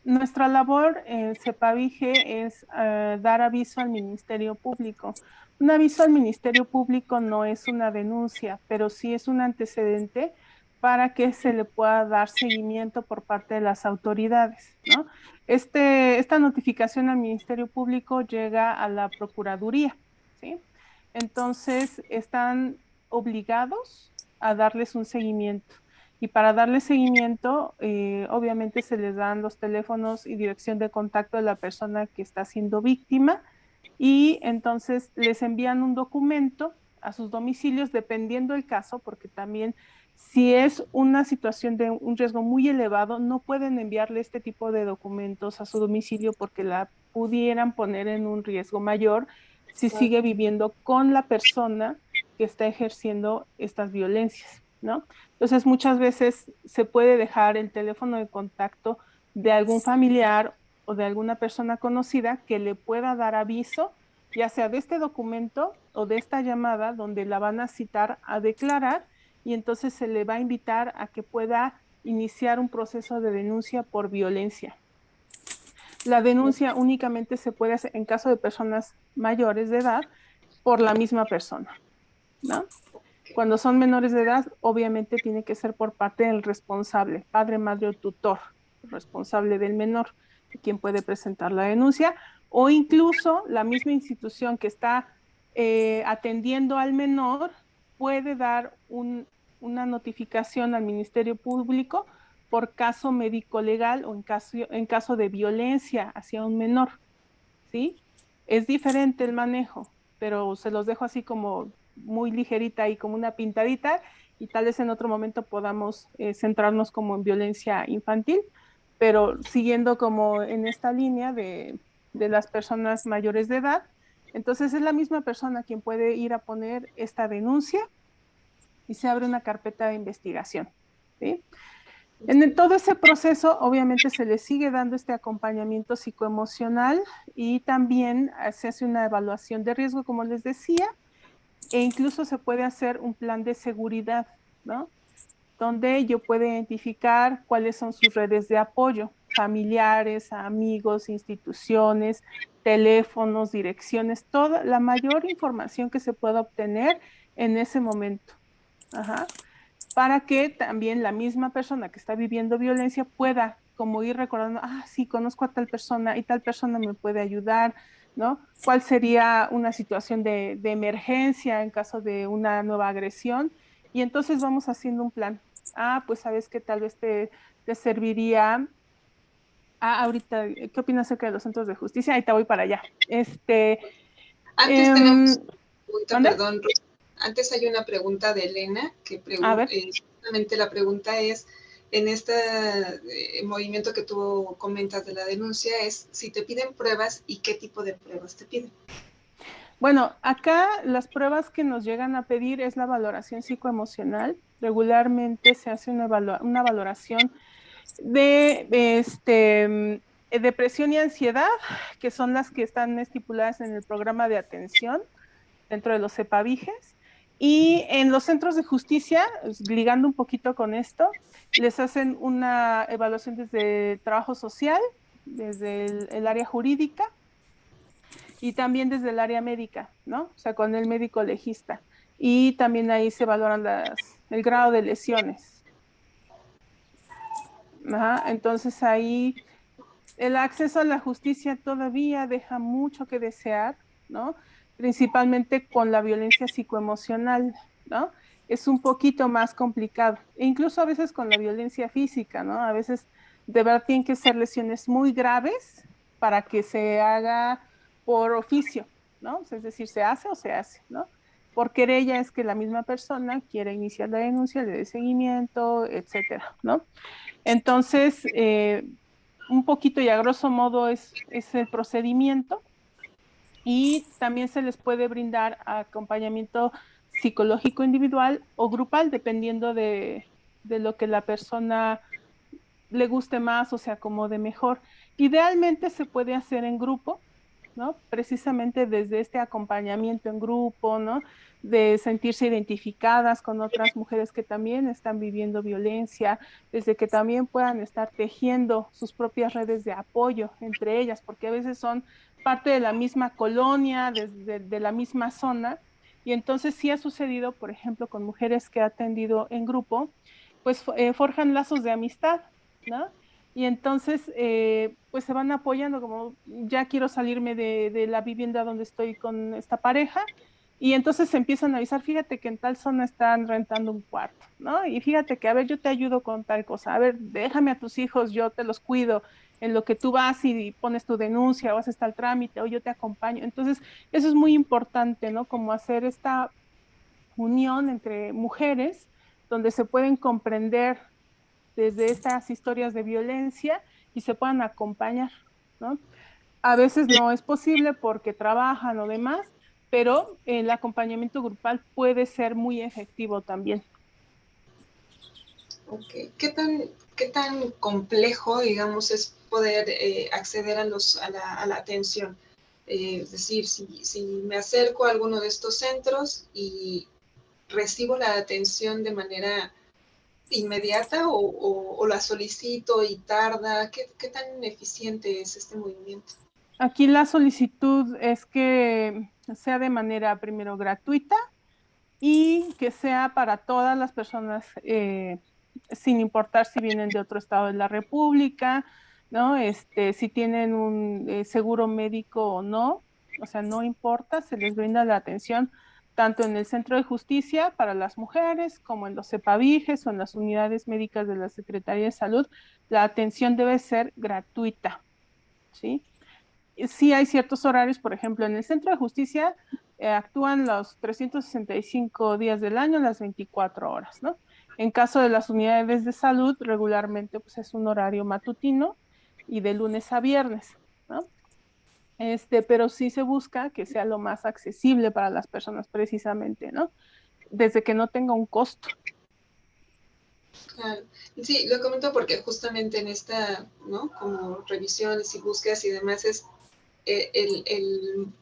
[SPEAKER 2] Nuestra labor en CEPAVIGE es dar aviso al Ministerio Público. Un aviso al Ministerio Público no es una denuncia, pero sí es un antecedente para que se le pueda dar seguimiento por parte de las autoridades, ¿no? Esta notificación al Ministerio Público llega a la Procuraduría, ¿sí? Entonces, están obligados a darles un seguimiento. Y para darle seguimiento, obviamente se les dan los teléfonos y dirección de contacto de la persona que está siendo víctima y entonces les envían un documento a sus domicilios dependiendo del caso, porque también si es una situación de un riesgo muy elevado, no pueden enviarle este tipo de documentos a su domicilio porque la pudieran poner en un riesgo mayor si sigue viviendo con la persona que está ejerciendo estas violencias, ¿no? Entonces, muchas veces se puede dejar el teléfono de contacto de algún familiar o de alguna persona conocida que le pueda dar aviso, ya sea de este documento o de esta llamada donde la van a citar a declarar y entonces se le va a invitar a que pueda iniciar un proceso de denuncia por violencia. La denuncia únicamente se puede hacer en caso de personas mayores de edad por la misma persona, ¿no? Cuando son menores de edad, obviamente tiene que ser por parte del responsable, padre, madre o tutor, responsable del menor, quien puede presentar la denuncia, o incluso la misma institución que está atendiendo al menor puede dar una notificación al Ministerio Público por caso médico legal o en caso de violencia hacia un menor, ¿sí? Es diferente el manejo, pero se los dejo así como muy ligerita y como una pintadita y tal vez en otro momento podamos centrarnos como en violencia infantil, pero siguiendo como en esta línea de las personas mayores de edad, entonces es la misma persona quien puede ir a poner esta denuncia y se abre una carpeta de investigación, ¿sí? En todo ese proceso, obviamente, se le sigue dando este acompañamiento psicoemocional y también se hace una evaluación de riesgo, como les decía, e incluso se puede hacer un plan de seguridad, ¿no? Donde yo puedo identificar cuáles son sus redes de apoyo, familiares, amigos, instituciones, teléfonos, direcciones, toda la mayor información que se pueda obtener en ese momento. Ajá. Para que también la misma persona que está viviendo violencia pueda como ir recordando, sí, conozco a tal persona y tal persona me puede ayudar, ¿no? ¿Cuál sería una situación de emergencia en caso de una nueva agresión? Y entonces vamos haciendo un plan. Pues sabes que tal vez te serviría. Ahorita, ¿qué opinas acerca de los centros de justicia? Ahí te voy para allá.
[SPEAKER 1] Antes tenemos una pregunta,
[SPEAKER 2] ¿Mande?
[SPEAKER 1] perdón, antes hay una pregunta de Elena que
[SPEAKER 2] A ver.
[SPEAKER 1] justamente la pregunta es, en este movimiento que tú comentas de la denuncia, es si te piden pruebas y qué tipo de pruebas te piden.
[SPEAKER 2] Bueno, acá las pruebas que nos llegan a pedir es la valoración psicoemocional. Regularmente se hace una valoración de depresión y ansiedad, que son las que están estipuladas en el programa de atención dentro de los CEPAVIGES. Y en los centros de justicia, ligando un poquito con esto, les hacen una evaluación desde el trabajo social, desde el área jurídica y también desde el área médica, ¿no? O sea, con el médico legista. Y también ahí se valoran el grado de lesiones. Ajá. Entonces ahí el acceso a la justicia todavía deja mucho que desear, ¿no? Principalmente con la violencia psicoemocional, ¿no? Es un poquito más complicado. E incluso a veces con la violencia física, ¿no? A veces de verdad tienen que ser lesiones muy graves para que se haga por oficio, ¿no? Es decir, se hace o se hace, ¿no? Por querella es que la misma persona quiere iniciar la denuncia, le dé seguimiento, etcétera, ¿no? Entonces, un poquito y a grosso modo es el procedimiento, y también se les puede brindar acompañamiento psicológico individual o grupal, dependiendo de lo que la persona le guste más o se acomode mejor. Idealmente se puede hacer en grupo, ¿no? Precisamente desde este acompañamiento en grupo, ¿no? De sentirse identificadas con otras mujeres que también están viviendo violencia, desde que también puedan estar tejiendo sus propias redes de apoyo entre ellas, porque a veces son parte de la misma colonia, de la misma zona, y entonces sí ha sucedido, por ejemplo, con mujeres que ha atendido en grupo, pues forjan lazos de amistad, ¿no? Y entonces, pues se van apoyando como, ya quiero salirme de la vivienda donde estoy con esta pareja, y entonces se empiezan a avisar, fíjate que en tal zona están rentando un cuarto, ¿no? Y fíjate que, a ver, yo te ayudo con tal cosa, a ver, déjame a tus hijos, yo te los cuido, en lo que tú vas y pones tu denuncia o haces tal trámite o yo te acompaño. Entonces, eso es muy importante, ¿no? Como hacer esta unión entre mujeres donde se pueden comprender desde estas historias de violencia y se puedan acompañar, ¿no? A veces no es posible porque trabajan o demás, pero el acompañamiento grupal puede ser muy efectivo también.
[SPEAKER 1] Okay. ¿Qué tan complejo, digamos, es poder acceder a la atención? Es decir, si me acerco a alguno de estos centros y recibo la atención de manera inmediata o la solicito y tarda, ¿qué tan eficiente es este movimiento?
[SPEAKER 2] Aquí la solicitud es que sea de manera primero gratuita y que sea para todas las personas, sin importar si vienen de otro estado de la República, ¿no? Si tienen un seguro médico o no, o sea, no importa, se les brinda la atención tanto en el centro de justicia para las mujeres como en los CEPAVIGES o en las unidades médicas de la Secretaría de Salud. La atención debe ser gratuita, ¿sí? Sí hay ciertos horarios, por ejemplo, en el centro de justicia actúan los 365 días del año, las 24 horas, ¿no? En caso de las unidades de salud, regularmente pues es un horario matutino y de lunes a viernes, ¿no? Pero sí se busca que sea lo más accesible para las personas precisamente, ¿no? Desde que no tenga un costo.
[SPEAKER 1] Claro. Sí, lo comento porque justamente en esta, ¿no? Como revisiones y búsquedas y demás es el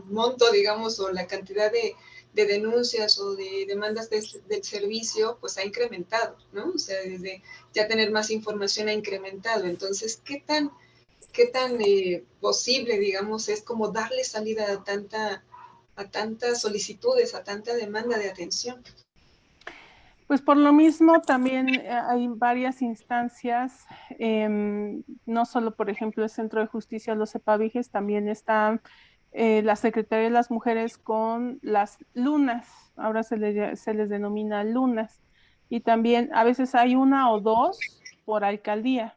[SPEAKER 1] monto, digamos, o la cantidad de denuncias o de demandas del servicio, pues ha incrementado, ¿no? O sea, desde ya tener más información ha incrementado. Entonces, qué tan posible, digamos, es como darle salida a tantas solicitudes, a tanta demanda de atención.
[SPEAKER 2] Pues por lo mismo también hay varias instancias, no solo por ejemplo el Centro de Justicia Los Epaviges, también está la Secretaría de las Mujeres con las lunas, ahora se les denomina lunas, y también a veces hay una o dos por alcaldía,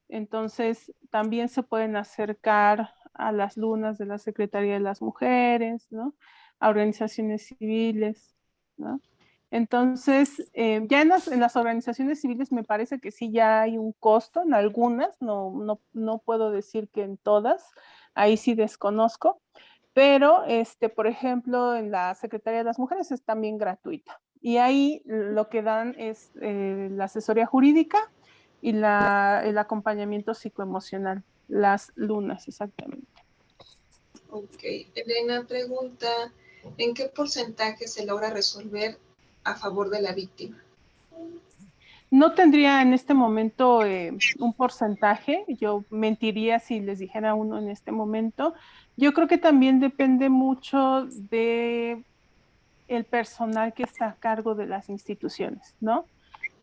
[SPEAKER 2] entonces también se pueden acercar a las lunas de la Secretaría de las Mujeres, ¿no? A organizaciones civiles, ¿no? Entonces, ya en las organizaciones civiles me parece que sí ya hay un costo en algunas, no puedo decir que en todas, ahí sí desconozco, pero por ejemplo en la Secretaría de las Mujeres es también gratuita. Y ahí lo que dan es la asesoría jurídica y el acompañamiento psicoemocional, las lunas exactamente.
[SPEAKER 1] Ok, Elena pregunta, ¿en qué porcentaje se logra resolver a favor de la víctima?
[SPEAKER 2] No tendría en este momento un porcentaje, yo mentiría si les dijera uno en este momento. Yo creo que también depende mucho de el personal que está a cargo de las instituciones, ¿no?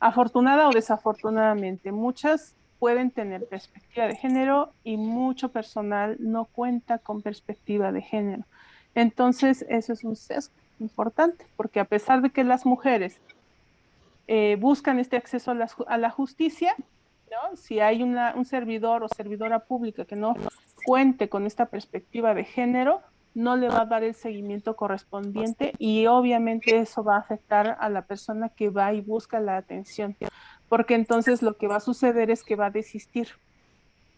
[SPEAKER 2] Afortunada o desafortunadamente, muchas pueden tener perspectiva de género y mucho personal no cuenta con perspectiva de género. Entonces, eso es un sesgo importante, porque a pesar de que las mujeres buscan este acceso a la justicia, ¿no? Si hay un servidor o servidora pública que no cuente con esta perspectiva de género, no le va a dar el seguimiento correspondiente y obviamente eso va a afectar a la persona que va y busca la atención, porque entonces lo que va a suceder es que va a desistir,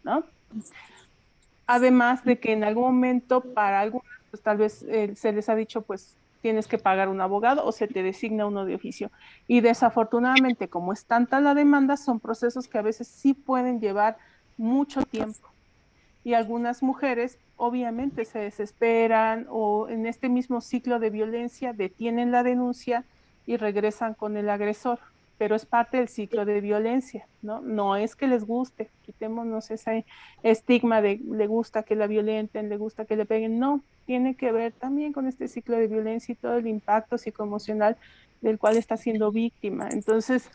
[SPEAKER 2] ¿no? Además de que en algún momento para algunas, pues tal vez se les ha dicho, pues tienes que pagar un abogado o se te designa uno de oficio. Y desafortunadamente, como es tanta la demanda, son procesos que a veces sí pueden llevar mucho tiempo. Y algunas mujeres obviamente se desesperan o en este mismo ciclo de violencia detienen la denuncia y regresan con el agresor, pero es parte del ciclo de violencia, ¿no? No es que les guste, quitémonos ese estigma de le gusta que la violenten, le gusta que le peguen, no, tiene que ver también con este ciclo de violencia y todo el impacto psicoemocional del cual está siendo víctima. Entonces,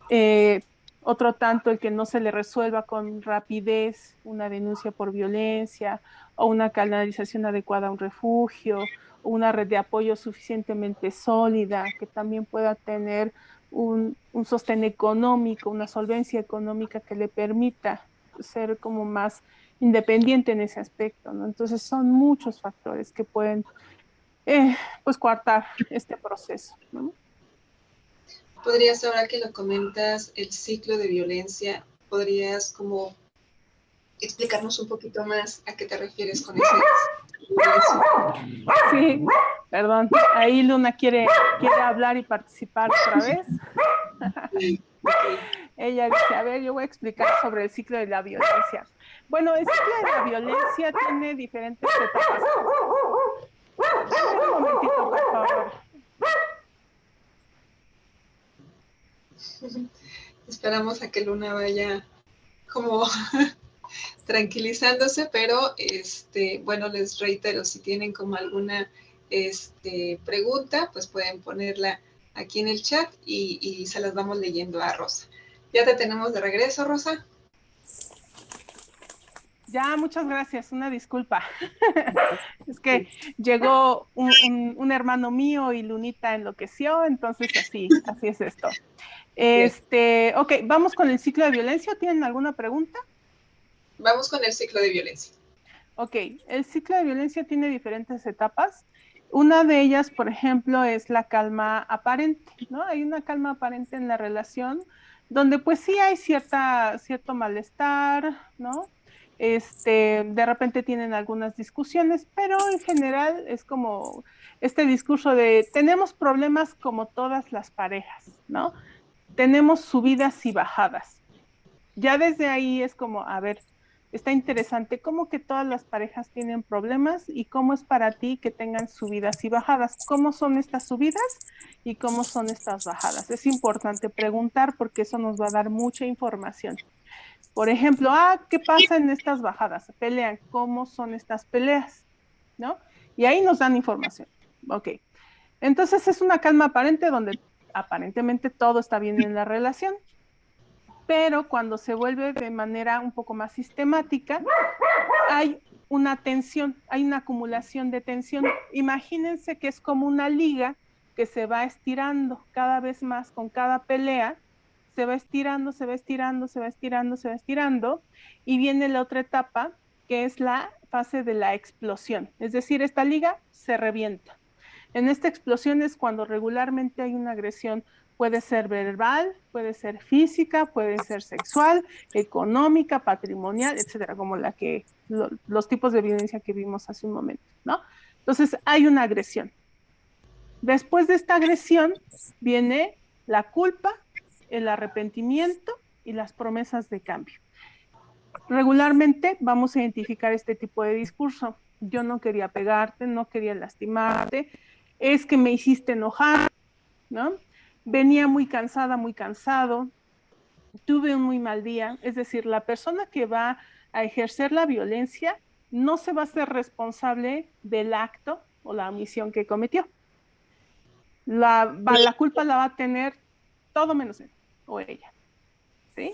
[SPEAKER 2] eh, otro tanto el que no se le resuelva con rapidez una denuncia por violencia o una canalización adecuada a un refugio o una red de apoyo suficientemente sólida que también pueda tener un sostén económico, una solvencia económica que le permita ser como más independiente en ese aspecto, ¿no? Entonces son muchos factores que pueden pues coartar este proceso, ¿no?
[SPEAKER 1] ¿Podrías, ahora que lo comentas, el ciclo de violencia, podrías como explicarnos un poquito más a qué te refieres con ese violencia?
[SPEAKER 2] Sí, perdón. Ahí Luna quiere hablar y participar otra vez.
[SPEAKER 1] Sí, okay.
[SPEAKER 2] Ella dice, a ver, yo voy a explicar sobre el ciclo de la violencia. Bueno, el ciclo de la violencia tiene diferentes etapas. Un momentito, por favor.
[SPEAKER 1] Esperamos a que Luna vaya como tranquilizándose, pero bueno, les reitero, si tienen como alguna pregunta, pues pueden ponerla aquí en el chat y se las vamos leyendo a Rosa. Ya te tenemos de regreso, Rosa.
[SPEAKER 2] Ya, muchas gracias, una disculpa. Es que llegó un hermano mío y Lunita enloqueció, entonces así es esto. Ok, vamos con el ciclo de violencia. ¿Tienen alguna pregunta?
[SPEAKER 1] Vamos con el ciclo de violencia.
[SPEAKER 2] Ok, el ciclo de violencia tiene diferentes etapas. Una de ellas, por ejemplo, es la calma aparente, ¿no? Hay una calma aparente en la relación donde pues sí hay cierto malestar, ¿no? De repente tienen algunas discusiones, pero en general es como este discurso de tenemos problemas como todas las parejas, ¿no? Tenemos subidas y bajadas. Ya desde ahí es como, a ver, está interesante cómo que todas las parejas tienen problemas y cómo es para ti que tengan subidas y bajadas. ¿Cómo son estas subidas y cómo son estas bajadas? Es importante preguntar porque eso nos va a dar mucha información. Por ejemplo, ¿qué pasa en estas bajadas? Pelean, ¿cómo son estas peleas? ¿No? Y ahí nos dan información. Ok. Entonces es una calma aparente donde aparentemente todo está bien en la relación, pero cuando se vuelve de manera un poco más sistemática, hay una tensión, hay una acumulación de tensión. Imagínense que es como una liga que se va estirando cada vez más con cada pelea, se va estirando, se va estirando, se va estirando, se va estirando, y viene la otra etapa, que es la fase de la explosión. Es decir, esta liga se revienta. En esta explosión es cuando regularmente hay una agresión, puede ser verbal, puede ser física, puede ser sexual, económica, patrimonial, etcétera, como los tipos de violencia que vimos hace un momento, ¿no? Entonces hay una agresión. Después de esta agresión viene la culpa, el arrepentimiento y las promesas de cambio. Regularmente vamos a identificar este tipo de discurso. Yo no quería pegarte, no quería lastimarte, es que me hiciste enojar, ¿no? Venía muy cansada, muy cansado, tuve un muy mal día. Es decir, la persona que va a ejercer la violencia no se va a ser responsable del acto o la omisión que cometió. La culpa la va a tener todo menos él o ella, ¿sí?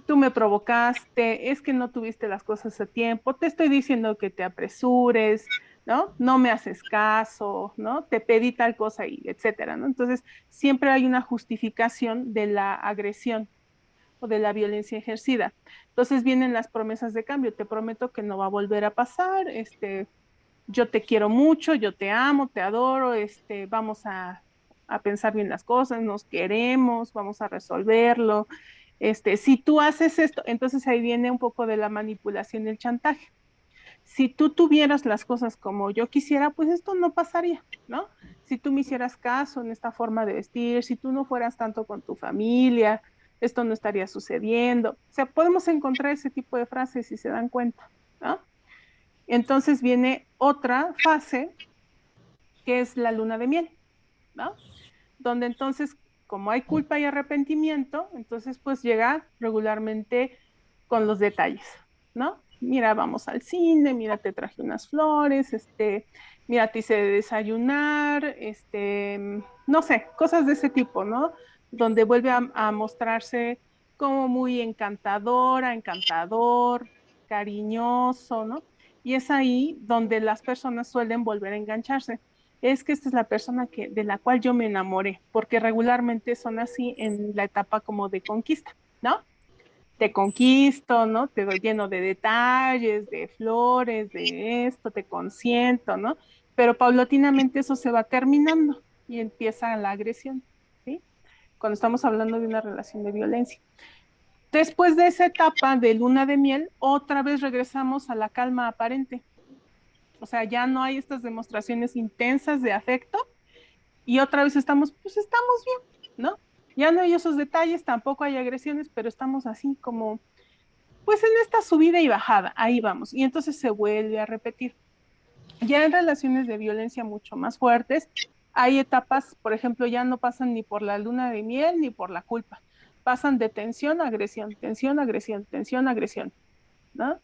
[SPEAKER 2] Tú me provocaste, es que no tuviste las cosas a tiempo, te estoy diciendo que te apresures, ¿no? No me haces caso, ¿no? Te pedí tal cosa y etcétera, ¿no? Entonces, siempre hay una justificación de la agresión o de la violencia ejercida. Entonces vienen las promesas de cambio, te prometo que no va a volver a pasar, yo te quiero mucho, yo te amo, te adoro, vamos a pensar bien las cosas, nos queremos, vamos a resolverlo. Si tú haces esto, entonces ahí viene un poco de la manipulación y el chantaje. Si tú tuvieras las cosas como yo quisiera, pues esto no pasaría, ¿no? Si tú me hicieras caso en esta forma de vestir, si tú no fueras tanto con tu familia, esto no estaría sucediendo. O sea, podemos encontrar ese tipo de frases si se dan cuenta, ¿no? Entonces viene otra fase que es la luna de miel, ¿no? Donde entonces, como hay culpa y arrepentimiento, entonces pues llega regularmente con los detalles, ¿no? Mira, vamos al cine, mira, te traje unas flores, mira, te hice desayunar, no sé, cosas de ese tipo, ¿no? Donde vuelve a mostrarse como muy encantadora, encantador, cariñoso, ¿no? Y es ahí donde las personas suelen volver a engancharse. Es que esta es la persona de la cual yo me enamoré, porque regularmente son así en la etapa como de conquista, ¿no? Te conquisto, ¿no? Te doy lleno de detalles, de flores, de esto, te consiento, ¿no? Pero paulatinamente eso se va terminando y empieza la agresión, ¿sí? Cuando estamos hablando de una relación de violencia. Después de esa etapa de luna de miel, otra vez regresamos a la calma aparente. O sea, ya no hay estas demostraciones intensas de afecto y otra vez pues estamos bien, ¿no? Ya no hay esos detalles, tampoco hay agresiones, pero estamos así como, pues en esta subida y bajada, ahí vamos. Y entonces se vuelve a repetir. Ya en relaciones de violencia mucho más fuertes, hay etapas, por ejemplo, ya no pasan ni por la luna de miel ni por la culpa. Pasan de tensión a agresión, tensión, agresión, tensión, agresión, ¿no?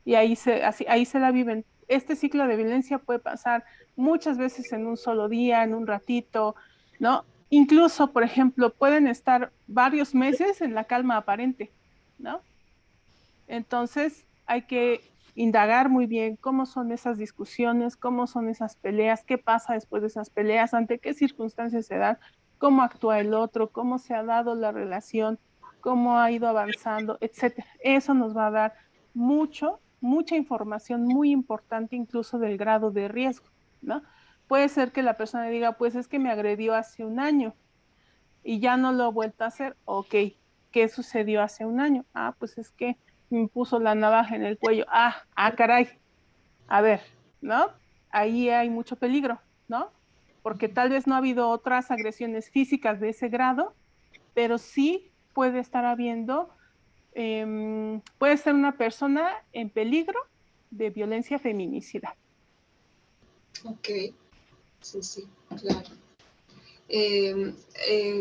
[SPEAKER 2] Y ahí se la viven. Este ciclo de violencia puede pasar muchas veces en un solo día, en un ratito, ¿no? Incluso, por ejemplo, pueden estar varios meses en la calma aparente, ¿no? Entonces, hay que indagar muy bien cómo son esas discusiones, cómo son esas peleas, qué pasa después de esas peleas, ante qué circunstancias se dan, cómo actúa el otro, cómo se ha dado la relación, cómo ha ido avanzando, etcétera. Eso nos va a dar mucha información muy importante incluso del grado de riesgo, ¿no? Puede ser que la persona diga, pues es que me agredió hace un año y ya no lo he vuelto a hacer. Ok, ¿qué sucedió hace un año? Pues es que me puso la navaja en el cuello. Caray, a ver, ¿no? Ahí hay mucho peligro, ¿no? Porque tal vez no ha habido otras agresiones físicas de ese grado, pero sí puede estar habiendo, puede ser una persona en peligro de violencia feminicida.
[SPEAKER 1] Ok, sí, sí, claro.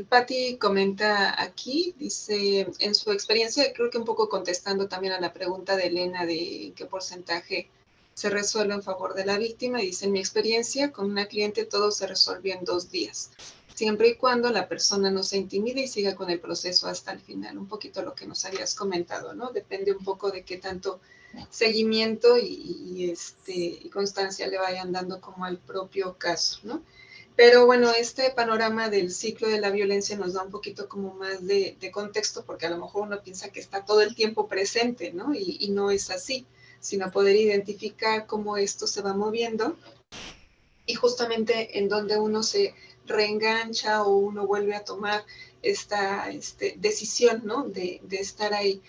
[SPEAKER 1] Patti comenta aquí, dice, en su experiencia, creo que un poco contestando también a la pregunta de Elena de qué porcentaje se resuelve en favor de la víctima, dice, en mi experiencia con una cliente todo se resolvió en 2 días, siempre y cuando la persona no se intimide y siga con el proceso hasta el final. Un poquito lo que nos habías comentado, ¿no? Depende un poco de qué tanto seguimiento y constancia le vayan dando como al propio caso, ¿no? Pero bueno, este panorama del ciclo de la violencia nos da un poquito como más de contexto, porque a lo mejor uno piensa que está todo el tiempo presente, ¿no? Y no es así, sino poder identificar cómo esto se va moviendo y justamente en donde uno se reengancha o uno vuelve a tomar esta decisión, ¿no? De estar ahí.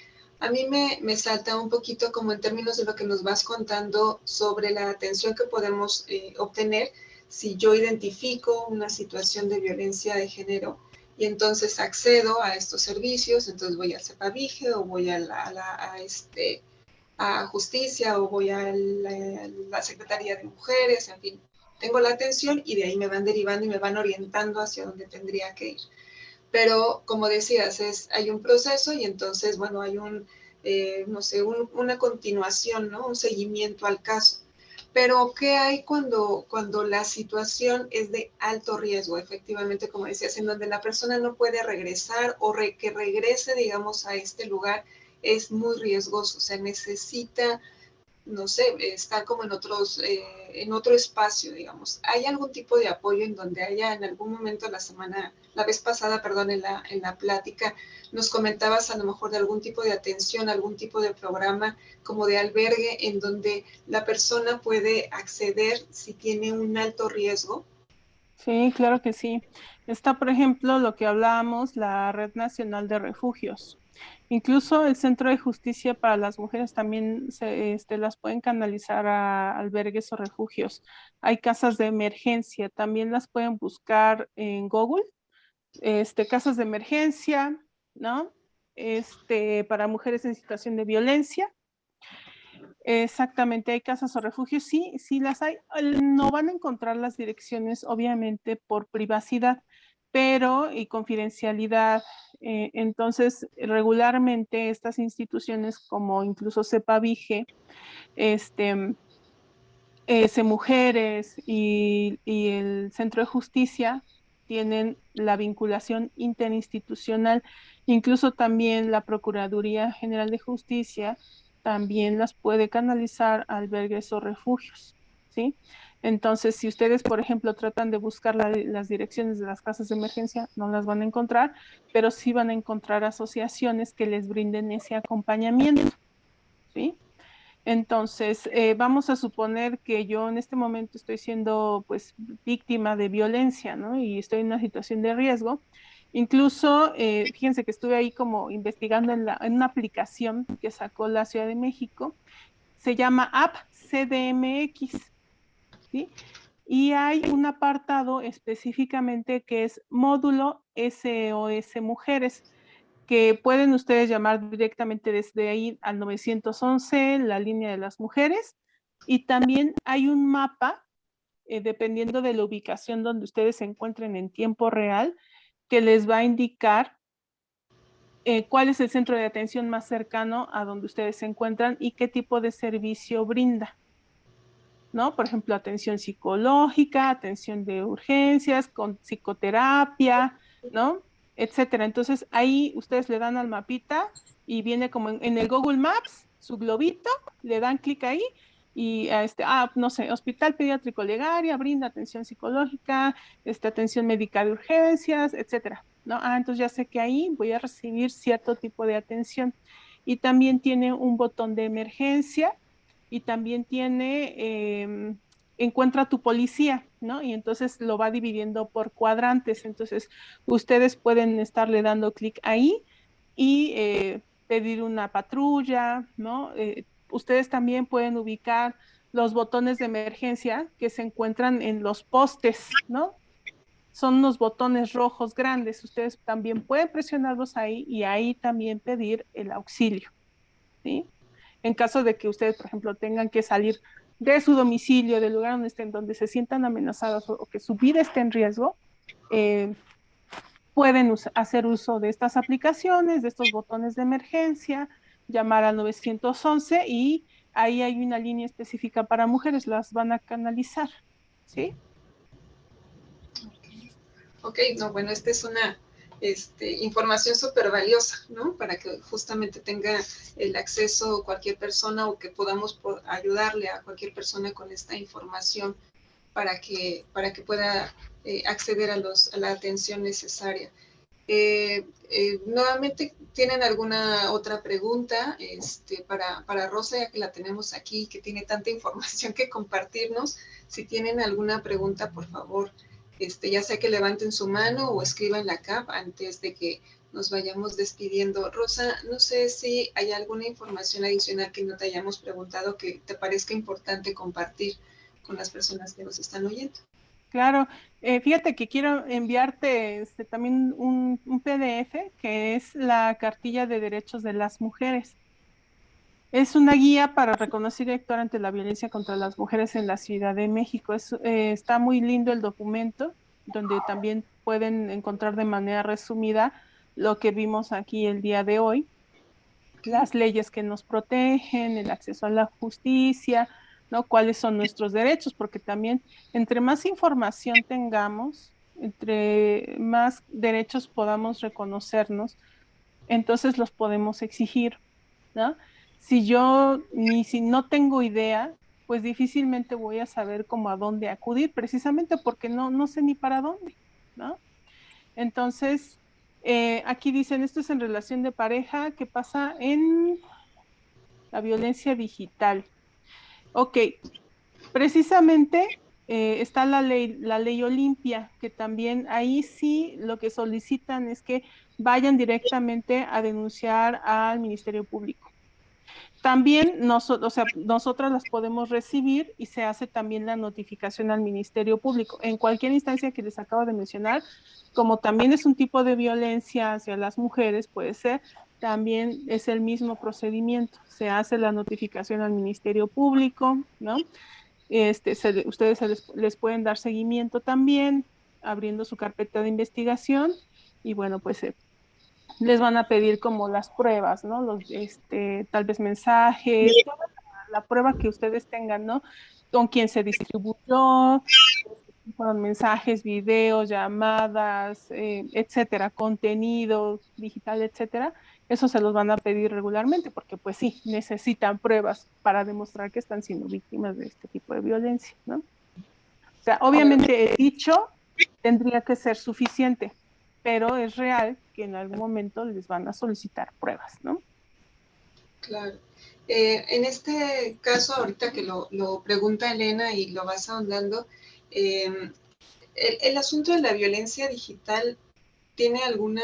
[SPEAKER 1] A mí me salta un poquito como en términos de lo que nos vas contando sobre la atención que podemos obtener si yo identifico una situación de violencia de género y entonces accedo a estos servicios, entonces voy al CEPAVIGE o voy a justicia o voy a la Secretaría de Mujeres, en fin, tengo la atención y de ahí me van derivando y me van orientando hacia donde tendría que ir. Pero como decías, hay un proceso y entonces, bueno, hay no sé, una continuación, ¿no? Un seguimiento al caso. Pero, ¿qué hay cuando la situación es de alto riesgo? Efectivamente, como decías, en donde la persona no puede regresar o que regrese, digamos, a este lugar es muy riesgoso. O sea, necesita, no sé, estar como en otro espacio, digamos. ¿Hay algún tipo de apoyo en donde haya en algún momento la vez pasada, perdón, en la plática, nos comentabas a lo mejor de algún tipo de atención, algún tipo de programa como de albergue en donde la persona puede acceder si tiene un alto riesgo?
[SPEAKER 2] Sí, claro que sí. Está, por ejemplo, lo que hablábamos, la Red Nacional de Refugios. Incluso el Centro de Justicia para las Mujeres también las pueden canalizar a albergues o refugios. Hay casas de emergencia, también las pueden buscar en Google, casas de emergencia, ¿no? Para mujeres en situación de violencia. Exactamente, hay casas o refugios, sí, sí las hay. No van a encontrar las direcciones, obviamente, por privacidad, pero y confidencialidad. Entonces, regularmente estas instituciones, como incluso CEPAVIGE, este, Mujeres y el Centro de Justicia tienen la vinculación interinstitucional, incluso también la Procuraduría General de Justicia también las puede canalizar a albergues o refugios, ¿sí? Entonces, si ustedes, por ejemplo, tratan de buscar las direcciones de las casas de emergencia, no las van a encontrar, pero sí van a encontrar asociaciones que les brinden ese acompañamiento, ¿sí? Entonces, vamos a suponer que yo en este momento estoy siendo pues víctima de violencia, ¿no? Y estoy en una situación de riesgo. Incluso, fíjense que estuve ahí como investigando en una aplicación que sacó la Ciudad de México, se llama App CDMX, ¿sí? Y hay un apartado específicamente que es módulo SOS Mujeres, que pueden ustedes llamar directamente desde ahí al 911, la línea de las mujeres, y también hay un mapa, dependiendo de la ubicación donde ustedes se encuentren en tiempo real, que les va a indicar cuál es el centro de atención más cercano a donde ustedes se encuentran y qué tipo de servicio brinda, ¿no? Por ejemplo, atención psicológica, atención de urgencias, con psicoterapia, ¿no? Etcétera. Entonces, ahí ustedes le dan al mapita y viene como en el Google Maps, su globito, le dan clic ahí y no sé, Hospital Pediátrico Legaria brinda atención psicológica, atención médica de urgencias, etcétera, ¿no? Entonces ya sé que ahí voy a recibir cierto tipo de atención. Y también tiene un botón de emergencia y también tiene, encuentra tu policía, ¿no? Y entonces lo va dividiendo por cuadrantes. Entonces, ustedes pueden estarle dando clic ahí y pedir una patrulla, ¿no? Ustedes también pueden ubicar los botones de emergencia que se encuentran en los postes, ¿no? Son unos botones rojos grandes. Ustedes también pueden presionarlos ahí y ahí también pedir el auxilio, ¿sí? En caso de que ustedes, por ejemplo, tengan que salir de su domicilio, del lugar donde estén, donde se sientan amenazados o que su vida esté en riesgo, pueden hacer uso de estas aplicaciones, de estos botones de emergencia, llamar al 911 y ahí hay una línea específica para mujeres, las van a canalizar, ¿sí?
[SPEAKER 1] Ok, no, bueno, esta es una información súper valiosa, ¿no? Para que justamente tenga el acceso cualquier persona o que podamos ayudarle a cualquier persona con esta información para que pueda acceder a la atención necesaria. Nuevamente, ¿tienen alguna otra pregunta para Rosa, ya que la tenemos aquí, que tiene tanta información que compartirnos? Si tienen alguna pregunta, por favor, ya sea que levanten su mano o escriban la CAP antes de que nos vayamos despidiendo. Rosa, no sé si hay alguna información adicional que no te hayamos preguntado que te parezca importante compartir con las personas que nos están oyendo.
[SPEAKER 2] Claro, fíjate que quiero enviarte también un PDF que es la cartilla de derechos de las mujeres. Es una guía para reconocer y actuar ante la violencia contra las mujeres en la Ciudad de México. Está muy lindo el documento, donde también pueden encontrar de manera resumida lo que vimos aquí el día de hoy, las leyes que nos protegen, el acceso a la justicia, ¿no? Cuáles son nuestros derechos, porque también entre más información tengamos, entre más derechos podamos reconocernos, entonces los podemos exigir, ¿no? Si no tengo idea, pues difícilmente voy a saber cómo a dónde acudir, precisamente porque no sé ni para dónde, ¿no? Entonces, aquí dicen, esto es en relación de pareja, ¿qué pasa en la violencia digital? Ok, precisamente está la ley Olimpia, que también ahí sí lo que solicitan es que vayan directamente a denunciar al Ministerio Público. También nosotras las podemos recibir y se hace también la notificación al Ministerio Público. En cualquier instancia que les acabo de mencionar, como también es un tipo de violencia hacia las mujeres, puede ser, también es el mismo procedimiento. Se hace la notificación al Ministerio Público, ¿no? Ustedes les pueden dar seguimiento también, abriendo su carpeta de investigación y bueno, pues les van a pedir como las pruebas, ¿no? Tal vez mensajes, toda la prueba que ustedes tengan, ¿no? Con quién se distribuyó, fueron mensajes, videos, llamadas, etcétera, contenido digital, etcétera. Eso se los van a pedir regularmente porque pues sí, necesitan pruebas para demostrar que están siendo víctimas de este tipo de violencia, ¿no? O sea, obviamente el dicho tendría que ser suficiente, pero es real que en algún momento les van a solicitar pruebas, ¿no?
[SPEAKER 1] Claro. En este caso, ahorita que lo pregunta Elena y lo vas ahondando, el asunto de la violencia digital tiene alguna,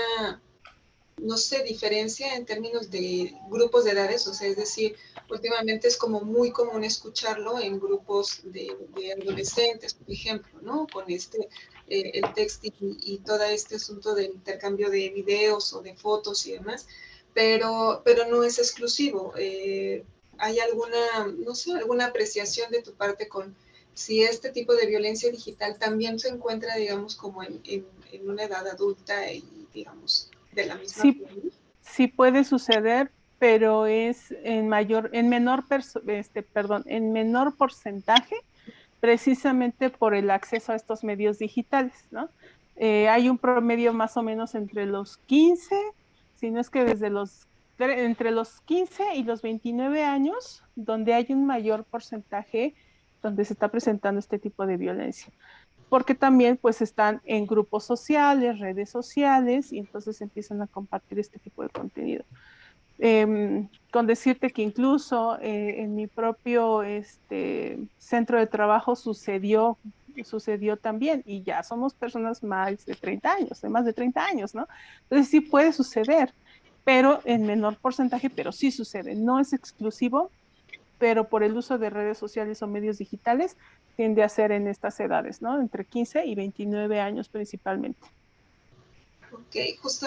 [SPEAKER 1] no sé, diferencia en términos de grupos de edades, o sea, es decir, últimamente es como muy común escucharlo en grupos de adolescentes, por ejemplo, ¿no? Con el texting y todo este asunto del intercambio de videos o de fotos y demás, pero no es exclusivo. ¿Hay alguna, no sé, alguna apreciación de tu parte con si este tipo de violencia digital también se encuentra, digamos, como en una edad adulta y, digamos, de la misma
[SPEAKER 2] Sí,
[SPEAKER 1] forma?
[SPEAKER 2] sí puede suceder, pero es en menor porcentaje, precisamente por el acceso a estos medios digitales, ¿no? Hay un promedio más o menos entre los 15, si no es que entre los 15 y los 29 años, donde hay un mayor porcentaje donde se está presentando este tipo de violencia. Porque también pues están en grupos sociales, redes sociales, y entonces empiezan a compartir este tipo de contenido. Con decirte que incluso en mi propio centro de trabajo sucedió también, y ya somos personas más de 30 años, de más de 30 años, ¿no? Entonces sí puede suceder, pero en menor porcentaje, pero sí sucede. No es exclusivo, pero por el uso de redes sociales o medios digitales tiende a ser en estas edades, ¿no? Entre 15 y 29 años principalmente.
[SPEAKER 1] Ok, justo,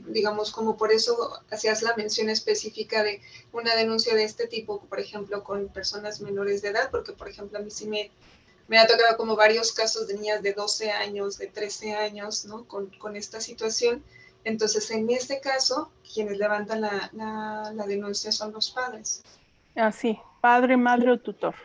[SPEAKER 1] digamos, como por eso hacías la mención específica de una denuncia de este tipo, por ejemplo, con personas menores de edad, porque, por ejemplo, a mí sí Me ha tocado como varios casos de niñas de 12 años, de 13 años, ¿no? Con esta situación. Entonces, en este caso, quienes levantan la denuncia son los padres.
[SPEAKER 2] Así, padre, madre o tutor.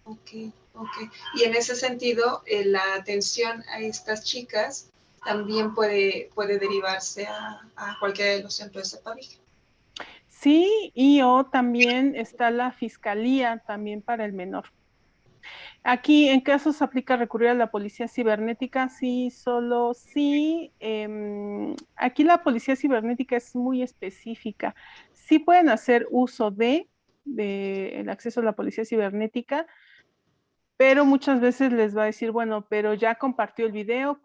[SPEAKER 1] Ok, ok. Y en ese sentido, la atención a estas chicas también puede derivarse a cualquiera de los centros de CEPAVIG.
[SPEAKER 2] Sí, y o también está la fiscalía también para el menor. Aquí, ¿en casos aplica recurrir a la policía cibernética? Sí, solo sí. Aquí la policía cibernética es muy específica. Sí pueden hacer uso de el acceso a la policía cibernética, pero muchas veces les va a decir, bueno, pero ya compartió el video,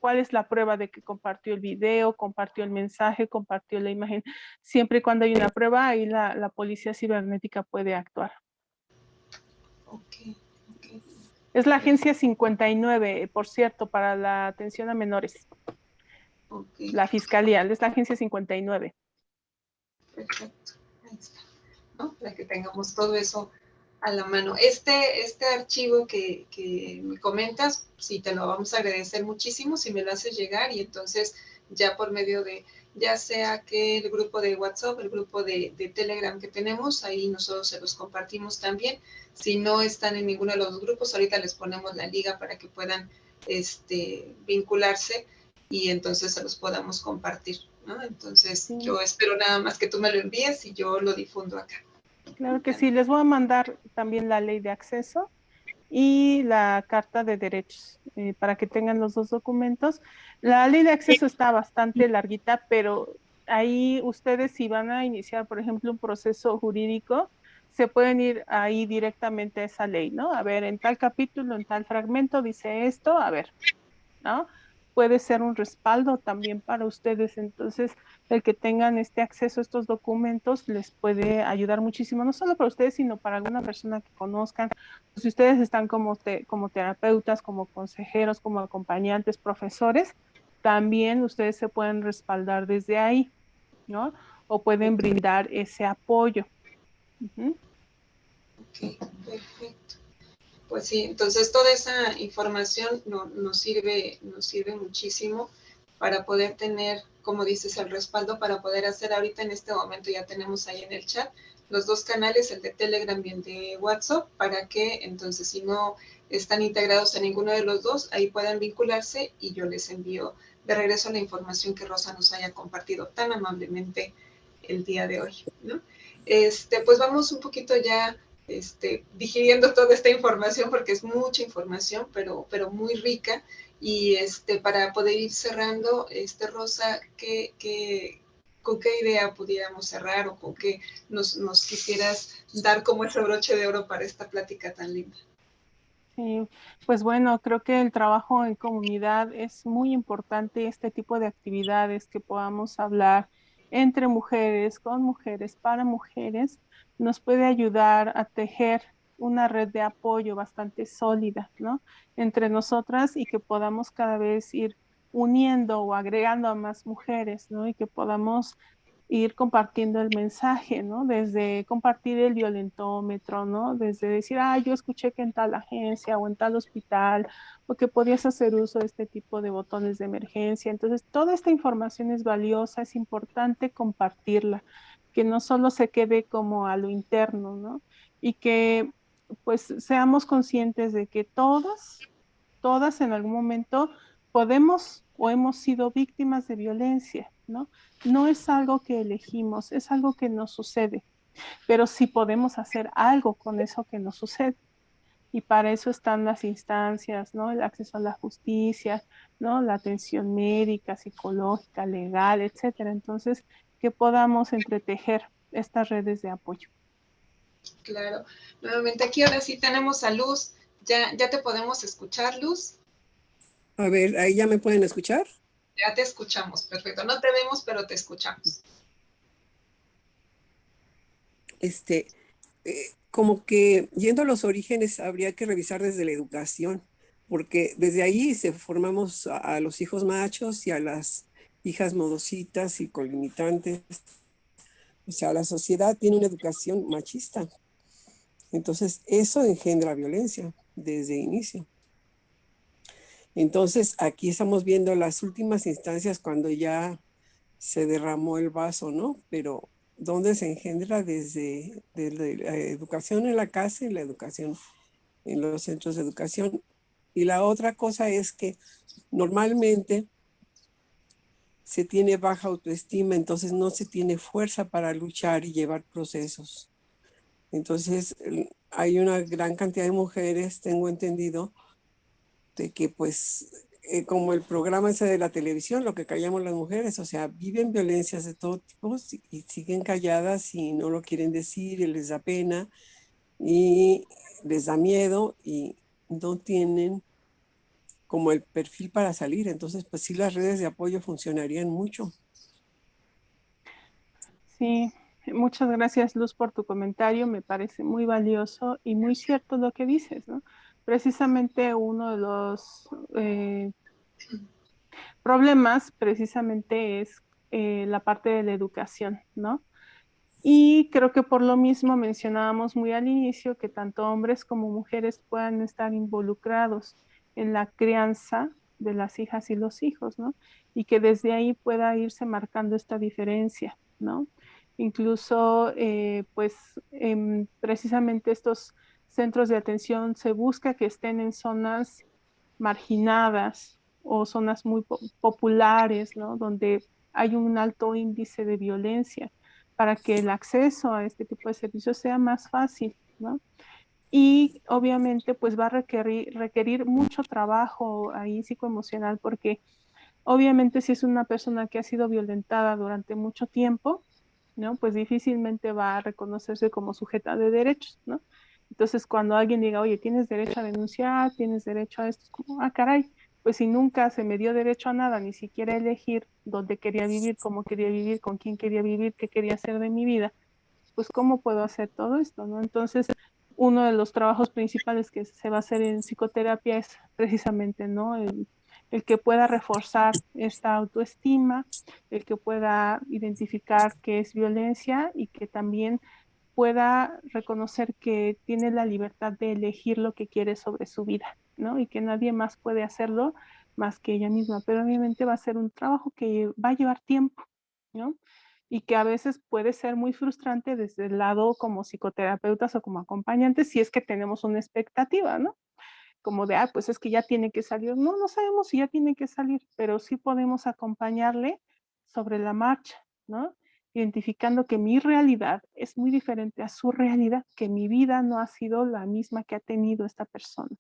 [SPEAKER 2] ¿cuál es la prueba de que compartió el video, compartió el mensaje, compartió la imagen? Siempre y cuando hay una prueba, ahí la policía cibernética puede actuar.
[SPEAKER 1] Ok, ok.
[SPEAKER 2] Es la agencia 59, por cierto, para la atención a menores.
[SPEAKER 1] Okay.
[SPEAKER 2] La fiscalía, es la agencia 59.
[SPEAKER 1] Perfecto. Ahí está, ¿no? Para que tengamos todo eso a la mano. Este archivo que me comentas, sí, te lo vamos a agradecer muchísimo si me lo haces llegar y entonces ya por medio de, ya sea que el grupo de WhatsApp, el grupo de Telegram que tenemos, ahí nosotros se los compartimos también. Si no están en ninguno de los grupos, ahorita les ponemos la liga para que puedan vincularse y entonces se los podamos compartir, ¿no? Entonces
[SPEAKER 2] Sí.
[SPEAKER 1] yo espero nada más que tú me lo envíes y yo lo difundo acá.
[SPEAKER 2] Claro que sí, les voy a mandar también la ley de acceso y la carta de derechos para que tengan los dos documentos. La ley de acceso está bastante larguita, pero ahí ustedes si van a iniciar, por ejemplo, un proceso jurídico, se pueden ir ahí directamente a esa ley, ¿no? A ver, en tal capítulo, en tal fragmento dice esto, a ver, ¿no? Puede ser un respaldo también para ustedes. Entonces, el que tengan este acceso a estos documentos les puede ayudar muchísimo, no solo para ustedes, sino para alguna persona que conozcan. Si ustedes están como terapeutas, como consejeros, como acompañantes, profesores, también ustedes se pueden respaldar desde ahí, ¿no? O pueden brindar ese apoyo.
[SPEAKER 1] Ok, perfecto. Pues sí, entonces toda esa información nos sirve muchísimo para poder tener, como dices, el respaldo para poder hacer ahorita en este momento, ya tenemos ahí en el chat los dos canales, el de Telegram y el de WhatsApp, para que entonces si no están integrados en ninguno de los dos, ahí puedan vincularse y yo les envío de regreso la información que Rosa nos haya compartido tan amablemente el día de hoy, ¿no? Pues vamos un poquito ya digiriendo toda esta información porque es mucha información, pero muy rica. Y para poder ir cerrando, Rosa, ¿con qué idea pudiéramos cerrar o con qué nos quisieras dar como ese broche de oro para esta plática tan linda?
[SPEAKER 2] Sí, pues bueno, creo que el trabajo en comunidad es muy importante, este tipo de actividades que podamos hablar entre mujeres, con mujeres, para mujeres, nos puede ayudar a tejer una red de apoyo bastante sólida, ¿no? Entre nosotras y que podamos cada vez ir uniendo o agregando a más mujeres, ¿no? Y que podamos ir compartiendo el mensaje, ¿no? Desde compartir el violentómetro, ¿no? Desde decir, yo escuché que en tal agencia o en tal hospital, o que podías hacer uso de este tipo de botones de emergencia. Entonces, toda esta información es valiosa, es importante compartirla, que no solo se quede como a lo interno, ¿no? Y que pues seamos conscientes de que todas en algún momento podemos o hemos sido víctimas de violencia, ¿no? No es algo que elegimos, es algo que nos sucede, pero sí podemos hacer algo con eso que nos sucede. Y para eso están las instancias, ¿no? El acceso a la justicia, ¿no? La atención médica, psicológica, legal, etcétera. Entonces, que podamos entretejer estas redes de apoyo.
[SPEAKER 1] Claro. Nuevamente aquí ahora sí tenemos a Luz. Ya te podemos escuchar, Luz.
[SPEAKER 3] A ver, ahí ya me pueden escuchar.
[SPEAKER 1] Ya te escuchamos, perfecto. No te vemos, pero te escuchamos.
[SPEAKER 3] Como que yendo a los orígenes habría que revisar desde la educación, porque desde ahí se formamos a los hijos machos y a las hijas modositas y con limitantes. O sea, la sociedad tiene una educación machista. Entonces, eso engendra violencia. desde inicio. Entonces, aquí estamos viendo las últimas instancias cuando ya se derramó el vaso, ¿no? Pero ¿dónde se engendra? Desde la educación en la casa y la educación en los centros de educación. Y la otra cosa es que normalmente se tiene baja autoestima, entonces no se tiene fuerza para luchar y llevar procesos. Entonces hay una gran cantidad de mujeres, tengo entendido, de que pues como el programa ese de la televisión, lo que callamos las mujeres, o sea, viven violencias de todo tipo y siguen calladas y no lo quieren decir y les da pena y les da miedo y no tienen como el perfil para salir. Entonces, pues sí, las redes de apoyo funcionarían mucho.
[SPEAKER 2] Sí, muchas gracias, Luz, por tu comentario. Me parece muy valioso y muy cierto lo que dices, ¿no? Precisamente uno de los problemas precisamente es la parte de la educación, ¿no? Y creo que por lo mismo mencionábamos muy al inicio que tanto hombres como mujeres puedan estar involucrados en la crianza de las hijas y los hijos, ¿no? Y que desde ahí pueda irse marcando esta diferencia, ¿no? Incluso, pues, precisamente estos centros de atención se busca que estén en zonas marginadas o zonas muy populares, ¿no? Donde hay un alto índice de violencia para que el acceso a este tipo de servicios sea más fácil, ¿no? Y obviamente pues va a requerir mucho trabajo ahí psicoemocional porque obviamente si es una persona que ha sido violentada durante mucho tiempo, ¿no? Pues difícilmente va a reconocerse como sujeta de derechos, ¿no? Entonces, cuando alguien diga, oye, tienes derecho a denunciar, tienes derecho a esto, es como, ah, caray, pues si nunca se me dio derecho a nada, ni siquiera elegir dónde quería vivir, cómo quería vivir, con quién quería vivir, qué quería hacer de mi vida, pues cómo puedo hacer todo esto, ¿no? Entonces, uno de los trabajos principales que se va a hacer en psicoterapia es precisamente, ¿no? El que pueda reforzar esta autoestima, el que pueda identificar qué es violencia y que también pueda reconocer que tiene la libertad de elegir lo que quiere sobre su vida, ¿no? Y que nadie más puede hacerlo más que ella misma. Pero obviamente va a ser un trabajo que va a llevar tiempo, ¿no? Y que a veces puede ser muy frustrante desde el lado como psicoterapeutas o como acompañantes si es que tenemos una expectativa, ¿no? Como de, ah, pues es que ya tiene que salir. No, no sabemos si ya tiene que salir, pero sí podemos acompañarle sobre la marcha, ¿no? Identificando que mi realidad es muy diferente a su realidad, que mi vida no ha sido la misma que ha tenido esta persona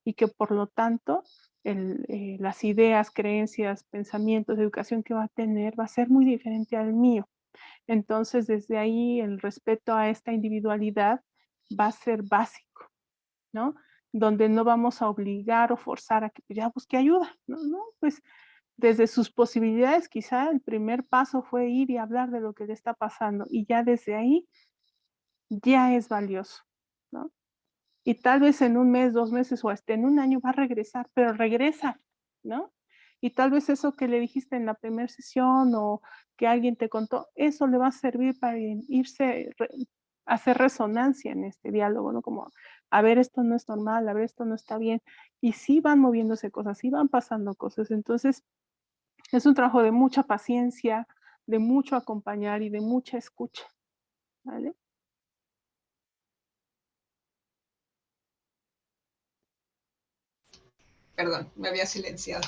[SPEAKER 2] y que por lo tanto las ideas, creencias, pensamientos, educación que va a tener va a ser muy diferente al mío. Entonces, desde ahí el respeto a esta individualidad va a ser básico, ¿no? Donde no vamos a obligar o forzar a que ya busque ayuda, ¿no? No, pues desde sus posibilidades, quizá el primer paso fue ir y hablar de lo que le está pasando y ya desde ahí ya es valioso, ¿no? Y tal vez en un mes, 2 meses o hasta en un año va a regresar, pero regresa, ¿no? Y tal vez eso que le dijiste en la primera sesión o que alguien te contó, eso le va a servir para irse, hacer resonancia en este diálogo, ¿no? Como, a ver, esto no es normal, a ver, esto no está bien. Y sí van moviéndose cosas, sí van pasando cosas. Entonces, es un trabajo de mucha paciencia, de mucho acompañar y de mucha escucha, ¿vale?
[SPEAKER 1] Perdón, me había silenciado.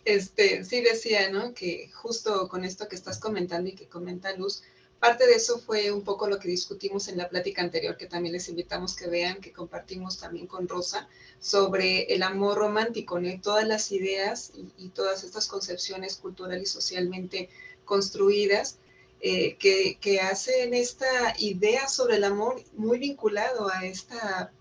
[SPEAKER 1] Sí decía, ¿no? Que justo con esto que estás comentando y que comenta Luz, parte de eso fue un poco lo que discutimos en la plática anterior, que también les invitamos que vean, que compartimos también con Rosa, sobre el amor romántico, ¿no? Y todas las ideas y todas estas concepciones cultural y socialmente construidas que hacen esta idea sobre el amor muy vinculado a esta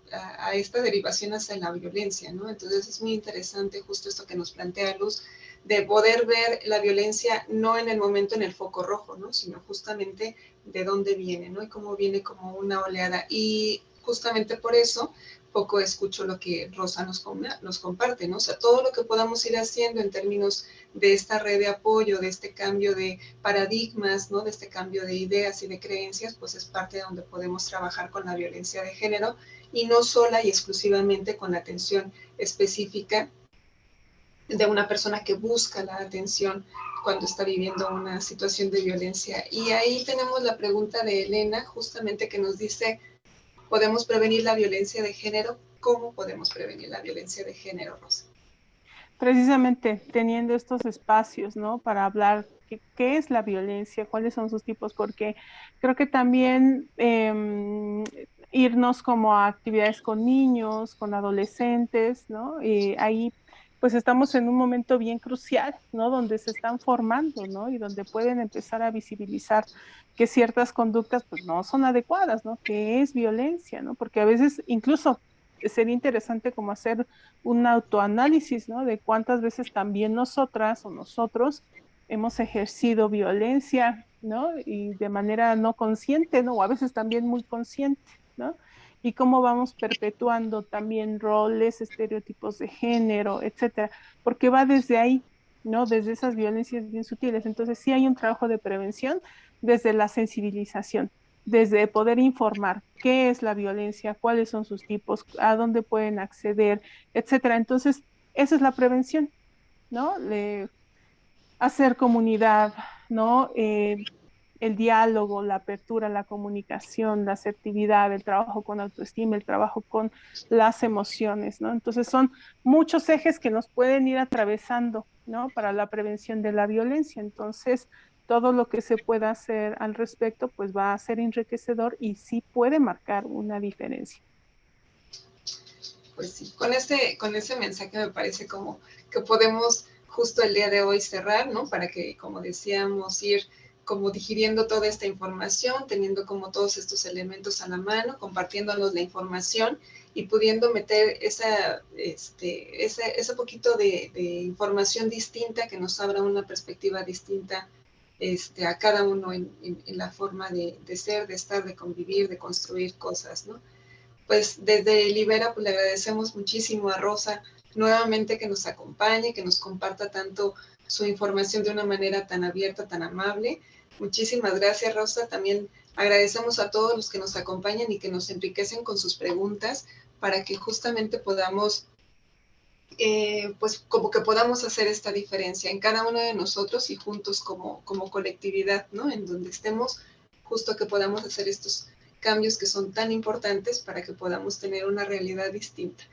[SPEAKER 1] derivación hacia la violencia, ¿no? Entonces es muy interesante justo esto que nos plantea Luz, de poder ver la violencia no en el momento en el foco rojo, ¿no? Sino justamente de dónde viene, ¿no? Y cómo viene como una oleada. Y justamente por eso poco escucho lo que Rosa nos comparte, ¿no? O sea, todo lo que podamos ir haciendo en términos de esta red de apoyo, de este cambio de paradigmas, ¿no? De este cambio de ideas y de creencias, pues es parte de donde podemos trabajar con la violencia de género y no sola y exclusivamente con la atención específica de una persona que busca la atención cuando está viviendo una situación de violencia. Y ahí tenemos la pregunta de Elena, justamente que nos dice, ¿podemos prevenir la violencia de género? ¿Cómo podemos prevenir la violencia de género, Rosa?
[SPEAKER 2] Precisamente teniendo estos espacios, ¿no? Para hablar qué es la violencia, cuáles son sus tipos, porque creo que también irnos como a actividades con niños, con adolescentes, ¿no? Ahí pues estamos en un momento bien crucial, ¿no? Donde se están formando, ¿no? Y donde pueden empezar a visibilizar que ciertas conductas pues no son adecuadas, ¿no? Que es violencia, ¿no? Porque a veces incluso sería interesante como hacer un autoanálisis, ¿no? De cuántas veces también nosotras o nosotros hemos ejercido violencia, ¿no? Y de manera no consciente, ¿no? O a veces también muy consciente, ¿no? Y cómo vamos perpetuando también roles, estereotipos de género, etcétera, porque va desde ahí, ¿no? Desde esas violencias bien sutiles. Entonces, sí hay un trabajo de prevención desde la sensibilización, desde poder informar qué es la violencia, cuáles son sus tipos, a dónde pueden acceder, etcétera. Entonces, esa es la prevención, ¿no? Hacer comunidad, ¿no? El diálogo, la apertura, la comunicación, la asertividad, el trabajo con autoestima, el trabajo con las emociones, ¿no? Entonces son muchos ejes que nos pueden ir atravesando, ¿no? Para la prevención de la violencia. Entonces, todo lo que se pueda hacer al respecto, pues va a ser enriquecedor y sí puede marcar una diferencia.
[SPEAKER 1] Pues sí, con ese mensaje me parece como que podemos justo el día de hoy cerrar, ¿no? Para que, como decíamos, ir como digiriendo toda esta información, teniendo como todos estos elementos a la mano, compartiéndonos la información y pudiendo meter ese poquito de información distinta que nos abra una perspectiva distinta a cada uno en la forma de ser, de estar, de convivir, de construir cosas, ¿no? Pues desde Libera pues le agradecemos muchísimo a Rosa nuevamente que nos acompañe, que nos comparta tanto su información de una manera tan abierta, tan amable. Muchísimas gracias, Rosa. También agradecemos a todos los que nos acompañan y que nos enriquecen con sus preguntas para que justamente podamos, pues como que podamos hacer esta diferencia en cada uno de nosotros y juntos como colectividad, ¿no? En donde estemos, justo que podamos hacer estos cambios que son tan importantes para que podamos tener una realidad distinta.